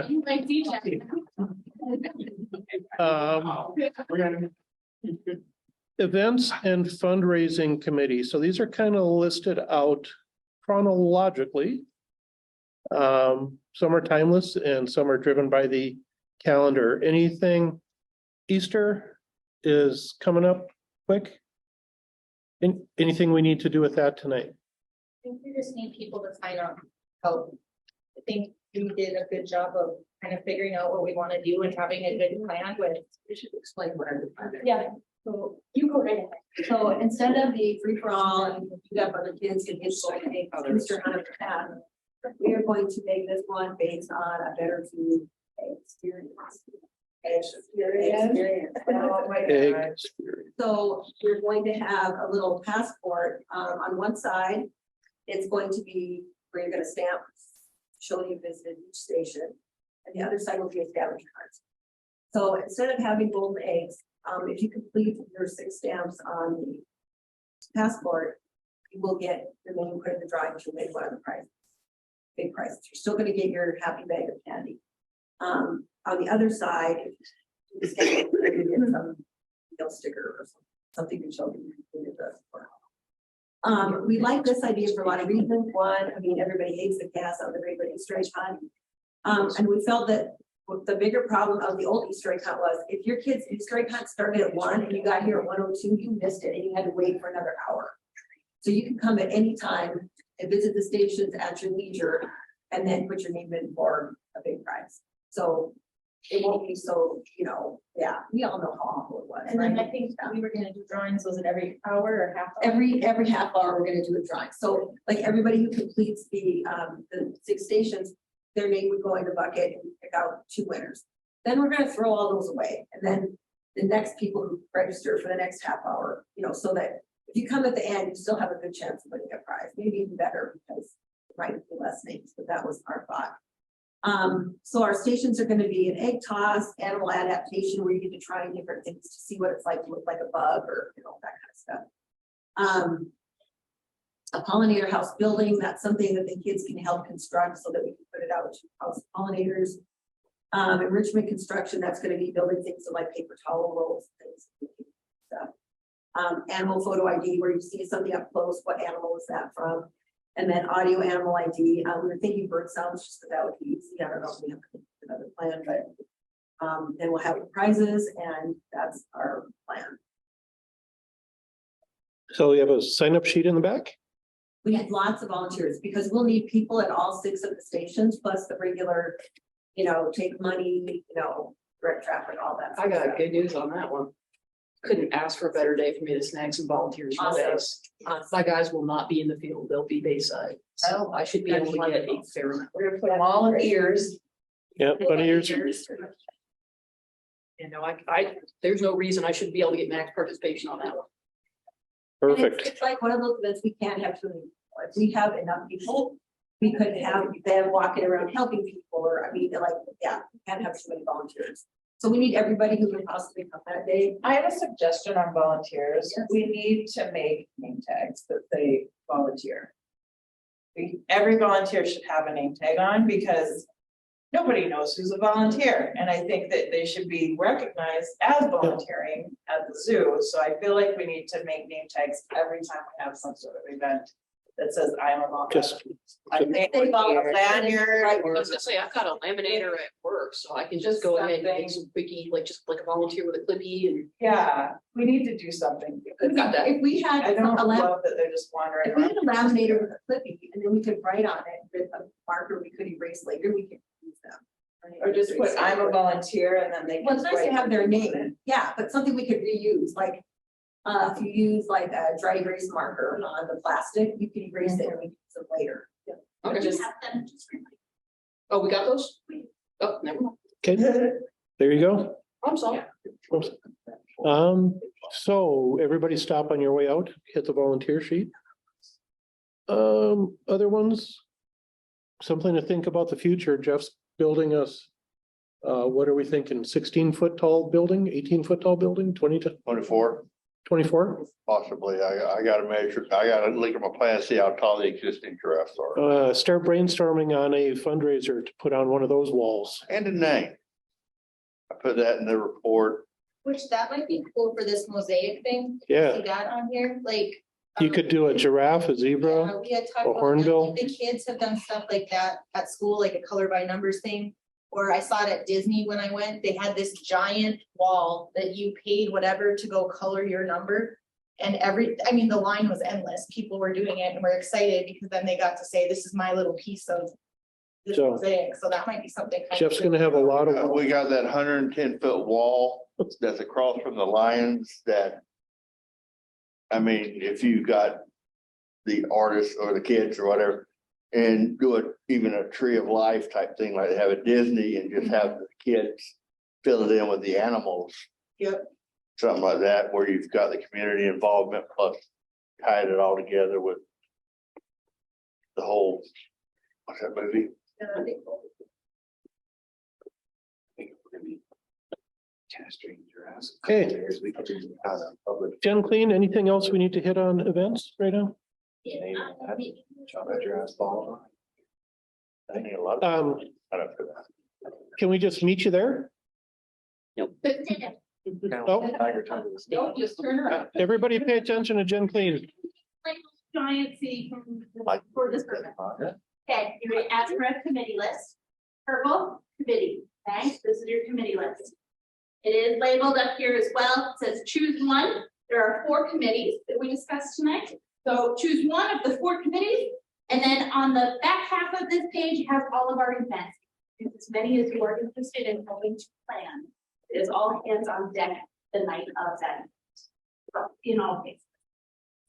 I: You might see that.
F: Events and fundraising committee. So these are kind of listed out chronologically. Some are timeless and some are driven by the calendar. Anything, Easter is coming up quick. Anything we need to do with that tonight?
I: I think we just need people to sign up, help. I think we did a good job of kind of figuring out what we want to do and having a good plan with.
L: You should explain what I'm doing.
I: Yeah, so you go right ahead.
M: So instead of the free for all and you have other kids and kids going to Mr. Hunter path, we are going to make this one based on a better food experience. Experience. Oh my God. So we're going to have a little passport on one side. It's going to be where you're going to stamp, showing you visited each station, and the other side will be a scavenger cards. So instead of having golden eggs, if you complete your 6 stamps on the passport, you will get the name put in the drawing to win one of the prizes. Big prizes. You're still going to get your happy bag of candy. On the other side, you just get some sticker or something to show you completed the work. We like this idea for a lot of reasons. One, I mean, everybody hates the gas out of the Great Lakes Easter egg hunt. And we felt that the bigger problem of the old Easter egg hunt was if your kids' Easter egg hunt started at 1 and you got here at 1:02, you missed it and you had to wait for another hour. So you can come at any time and visit the stations at your leisure and then put your name in for a big prize. So it won't be so, yeah, we all know how awful it was.
I: And then
M: right?
I: I think we were gonna do drawings, was it every hour or half? Hour?
M: Every half hour, we're gonna do a drawing. So like everybody who completes the 6 stations, their name would go in the bucket and we pick out 2 winners. Then we're gonna throw all those away. And then the next people who register for the next half hour, so that if you come at the end, you still have a good chance of winning a prize, maybe even better because it might be less names, but that was our thought. So our stations are going to be an egg toss, animal adaptation, where you get to try different things to see what it's like to look like a bug or that kind of stuff. A pollinator house building, that's something that the kids can help construct so that we can put it out to house pollinators. Enrichment construction, that's going to be building things like paper towel rolls, things. Stuff. Animal photo ID, where you see something up close, what animal is that from? And then audio animal ID. We were thinking bird sounds just because that would be easy. I don't know if we have another plan, but then we'll have the prizes, and that's our plan.
F: So we have a sign-up sheet in the back?
M: We had lots of volunteers because we'll need people at all 6 of the stations, plus the regular, take money, direct traffic, all that.
L: I got good news on that one. Couldn't ask for a better day for me to snag some volunteers. My guys will not be in the field, they'll be Bayside. So I should be able to get a fair amount.
D: We're gonna put them all in ears.
F: Yep, bunny ears.
L: There's no reason I shouldn't be able to get max participation on that one.
M: And
F: Perfect.
M: it's like one of those events we can't have too many people. If we have enough people, we could have them walking around helping people, or we can't have too many volunteers. So we need everybody who can possibly come that day.
D: I have a suggestion on volunteers. Yes. We need to make name tags that say volunteer. Every volunteer should have a name tag on because nobody knows who's a volunteer. And I think that they should be recognized as volunteering at the zoo. So I feel like we need to make name tags every time we have some sort of event that says I'm a volunteer. I think they lanyard.
L: I was gonna say, I've got a laminator at work, so I can just go ahead and make some quickie, just like a volunteer with a clippy and.
D: Yeah, we need to do something.
L: Got that.
M: If we had
D: I don't love that they're just wandering
M: if we had
D: around.
M: a laminator with a clippy, and then we could write on it with a marker we could erase later, we could use them.
D: Or just put I'm a volunteer and then they.
M: Well, it's nice to
D: write
M: have their
D: name.
M: name, yeah, but something we could reuse, like, if you use like a dry erase marker on the plastic, you can erase it and we can use it later.
L: Okay.
M: Just-
I: Have them just remind.
L: Oh, we got those? Oh, never mind.
F: Okay, there you go.
L: I'm sorry.
F: So everybody stop on your way out, hit the volunteer sheet. Other ones? Something to think about the future. Jeff's building us. What are we thinking? 16-foot tall building, 18-foot tall building, 20 to
A: 24.
F: 24?
A: Possibly. I gotta measure, I gotta look at my plan, see how tall the existing giraffes are.
F: Start brainstorming on a fundraiser to put on one of those walls.
A: And a name. I put that in the report.
I: Which that might be cool for this mosaic thing.
F: Yeah.
I: See that on here, like.
F: You could do a giraffe, a zebra.
I: Yeah, we had talked
F: a
I: about
F: hornbill.
I: that. The kids have done stuff like that at school, like a color by numbers thing. Or I saw it at Disney when I went, they had this giant wall that you paid whatever to go color your number. And the line was endless. People were doing it and were excited because then they got to say, this is my little piece of this
F: So-
I: mosaic. So that might be something. kind of
F: Jeff's
I: cool.
F: gonna have a lot of.
A: We got that 110-foot wall that's across from the lions that. I mean, if you got the artists or the kids or whatever. And do it, even a tree of life type thing, like they have at Disney and just have the kids fill it in with the animals.
I: Yep.
A: Something like that, where you've got the community involvement plus tied it all together with the whole, what's that movie?
I: Yeah, that'd be cool.
G: Castrating giraffes.
F: Okay.
G: We could do kind of public.
F: Jen Clean, anything else we need to hit on events right now?
G: Chocolate giraffes fall.
A: I think a lot of. I don't feel that.
F: Can we just meet you there? Oh,
G: Tiger tongue.
I: Don't just turn around.
F: everybody pay attention to Jen Clean.
K: Giant city for this purpose. Okay, you're gonna ask for a committee list. Purple, committee, okay, this is your committee list. It is labeled up here as well, it says choose one. There are 4 committees that we discussed tonight. So choose one of the 4 committees, and then on the back half of this page, you have all of our events. As many as you are interested in helping to plan. It is all hands on deck the night of that, in all cases.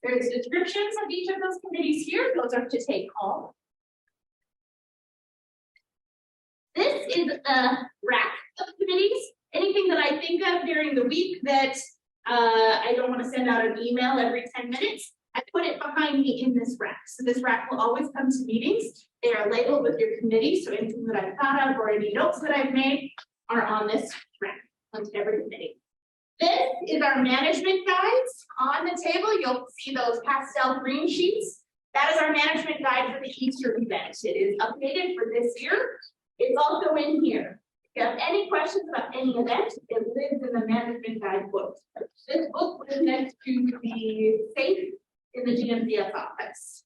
K: There's descriptions of each of those committees here, those are to take home. This is a rack of committees, anything that I think of during the week that I don't want to send out an email every 10 minutes. I put it behind me in this rack. So this rack will always come to meetings. They are labeled with your committee. So anything that I've thought of or any notes that I've made are on this rack onto every committee. This is our management guides on the table. You'll see those pastel green sheets. That is our management guide for the Easter event. It is updated for this year. It's also in here. If you have any questions about any event, it lives in the management guide book. This book was meant to be safe in the GMZS office.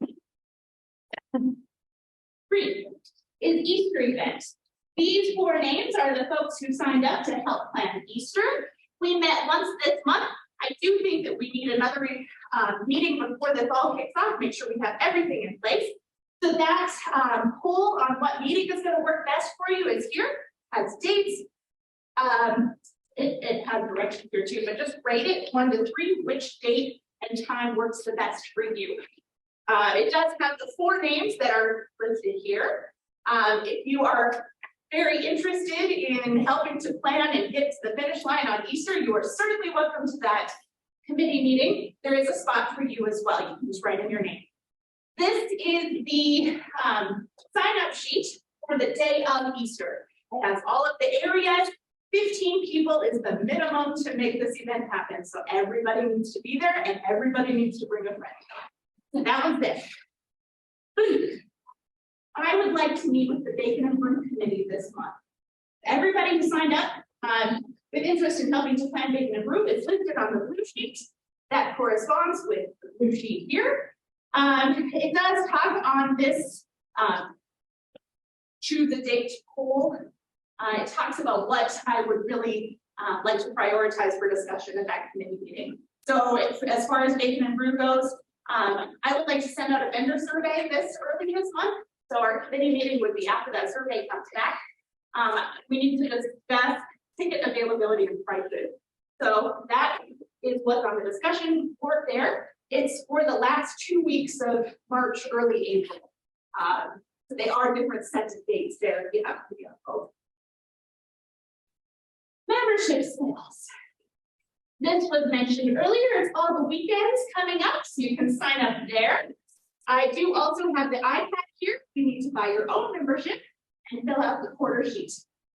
K: 3 is Easter event. These 4 names are the folks who signed up to help plan Easter. We met once this month. I do think that we need another meeting before this all kicks off, make sure we have everything in place. So that poll on what meeting is going to work best for you is here, has dates. It has directions here too, but just rate it 1 to 3, which date and time works the best for you. It does have the 4 names that are listed here. If you are very interested in helping to plan and get to the finish line on Easter, you are certainly welcome to that committee meeting. There is a spot for you as well. You can just write in your name. This is the sign-up sheet for the day of Easter. It has all of the areas. 15 people is the minimum to make this event happen. So everybody needs to be there and everybody needs to bring a friend. So that was this. Food. I would like to meet with the Bacon and Brew Committee this month. Everybody who signed up with interest in helping to plan Bacon and Brew is listed on the blue sheet. That corresponds with the blue sheet here. It does talk on this choose a date poll. It talks about what I would really like to prioritize for discussion at that committee meeting. So as far as Bacon and Brew goes, I would like to send out a vendor survey early this month. So our committee meeting would be after that survey comes back. We need to discuss ticket availability and prices. So that is what's on the discussion board there. It's for the last 2 weeks of March, early April. So they are different sets of dates there. You have to be on both. Membership sales. This was mentioned earlier. It's all the weekends coming up, so you can sign up there. I do also have the iPad here. You need to buy your own membership and fill out the quarter sheet.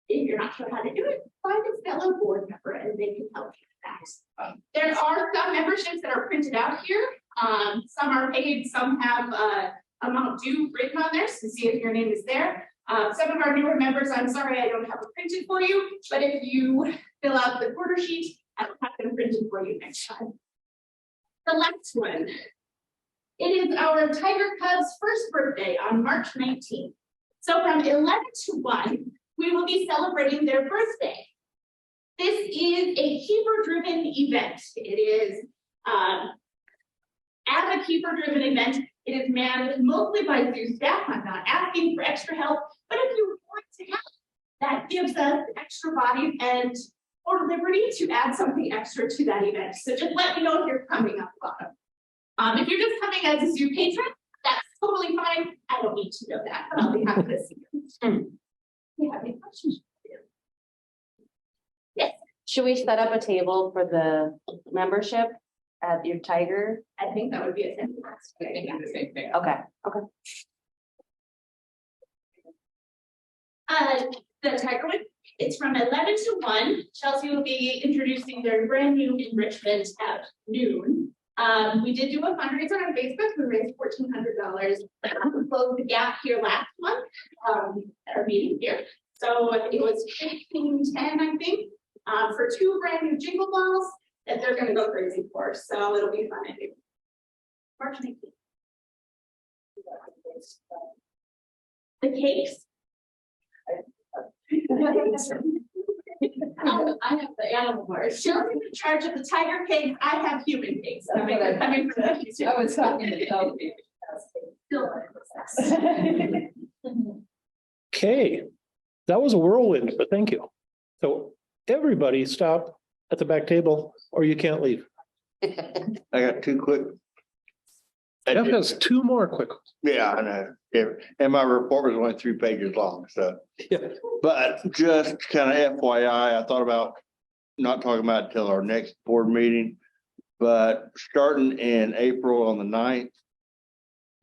K: If you're not sure how to do it, find a fellow board member and they can help you with that. that. There are some memberships that are printed out here. Some are paid, some have amount due written on there to see if your name is there. Some of our newer members, I'm sorry, I don't have it printed for you, but if you fill out the quarter sheet, I will have them printed for you next time. The last one. It is our Tiger Cubs' first birthday on March 19th. So from 11 to 1, we will be celebrating their birthday. This is a keeper-driven event. It is, as a keeper-driven event, it is manned mostly by zoo staff. I'm not asking for extra help, but if you want to help, that gives us extra bodies and or liberty to add something extra to that event. So just let me know if you're coming up bottom. If you're just coming as a zoo patron, that's totally fine. I don't need to know that, but I'll be happy to see you. Do you have any questions? Yes.
H: Should we set up a table for the membership at your Tiger?
K: I think that would be a fantastic
L: I think it's the same thing.
H: Okay, okay.
K: The Tiger one, it's from 11 to 1. Chelsea will be introducing their brand new enrichment at noon. We did do a fundraiser on Facebook. We raised $1,400. We closed the gap here last month at our meeting here. So it was $1,510, I think, for 2 brand new jingle balls that they're going to go crazy for. So it'll be fun. I think. March 19th. The cakes. I have the animal part. Shelley's in charge of the tiger cake. I have human cakes. I was talking to Chelsea.
F: Okay, that was a whirlwind, but thank you. So everybody stop at the back table or you can't leave.
A: I got 2 quick.
F: Jeff has 2 more quick.
A: Yeah, I know. Yeah, and my report was only 3 pages long, so.
F: Yeah.
A: But just kind of FYI, I thought about not talking about it until our next board meeting. But starting in April on the 9th,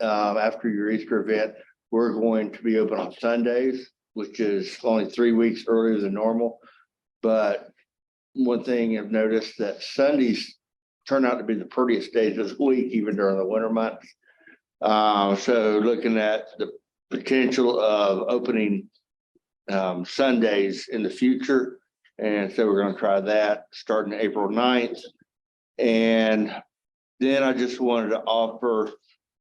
A: after your Easter event, we're going to be open on Sundays, which is only 3 weeks earlier than normal. But one thing I've noticed that Sundays turn out to be the prettiest days of the week, even during the winter months. So looking at the potential of opening Sundays in the future. And so we're going to try that starting April 9th. And then I just wanted to offer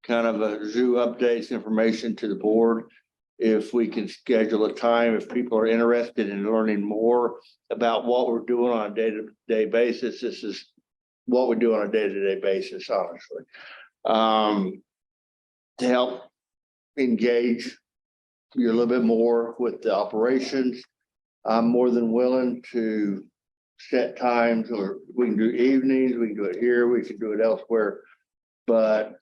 A: kind of a zoo updates information to the board. If we can schedule a time, if people are interested in learning more about what we're doing on a day-to-day basis, this is what we do on a day-to-day basis, honestly. To help engage you a little bit more with the operations, I'm more than willing to set times, or we can do evenings, we can do it here, we can do it elsewhere, but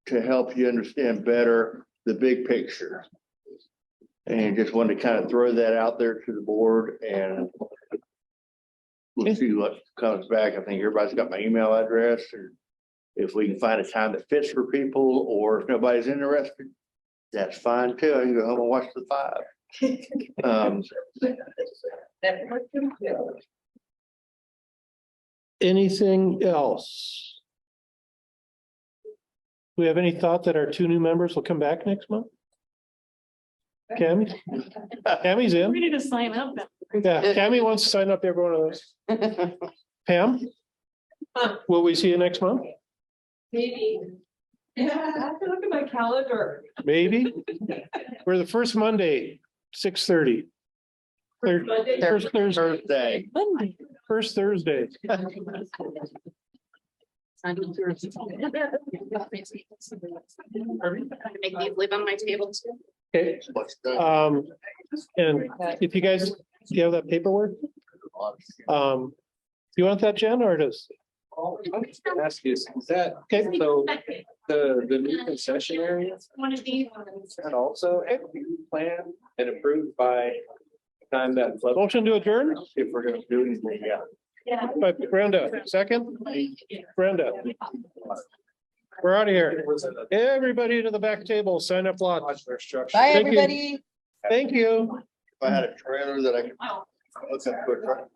A: to help you understand better the big picture. And just wanted to kind of throw that out there to the board, and we'll see what comes back. I think everybody's got my email address, or if we can find a time that fits for people, or if nobody's interested, that's fine too. I can go home and watch the 5.
F: Anything else? Do we have any thought that our 2 new members will come back next month? Cammy? Cammy's in.
I: Ready to sign up.
F: Yeah, Cammy wants to sign up every one of those. Pam? Will we see you next month?
C: Maybe. Yeah, I have to look at my calendar.
F: Maybe. We're the first Monday, 6:30. First Thursday.
A: Thursday.
F: First Thursday.
K: Make these live on my table too.
F: Okay, and if you guys, do you have that paperwork? You want that, Jen, or does?
G: Ask you, is that,
F: Okay,
G: so the new concession area,
K: One of these.
G: is that also planned and approved by the time that flood,
F: motion to adjourn
G: if we're gonna do anything, yeah.
F: by Brenda, second, Brenda. We're out of here. Everybody to the back table, sign up lot.
G: Watch their structure.
J: Bye,
F: Thank you.
J: everybody.
F: Thank you.
A: If I had a trailer that I could hook up to a truck.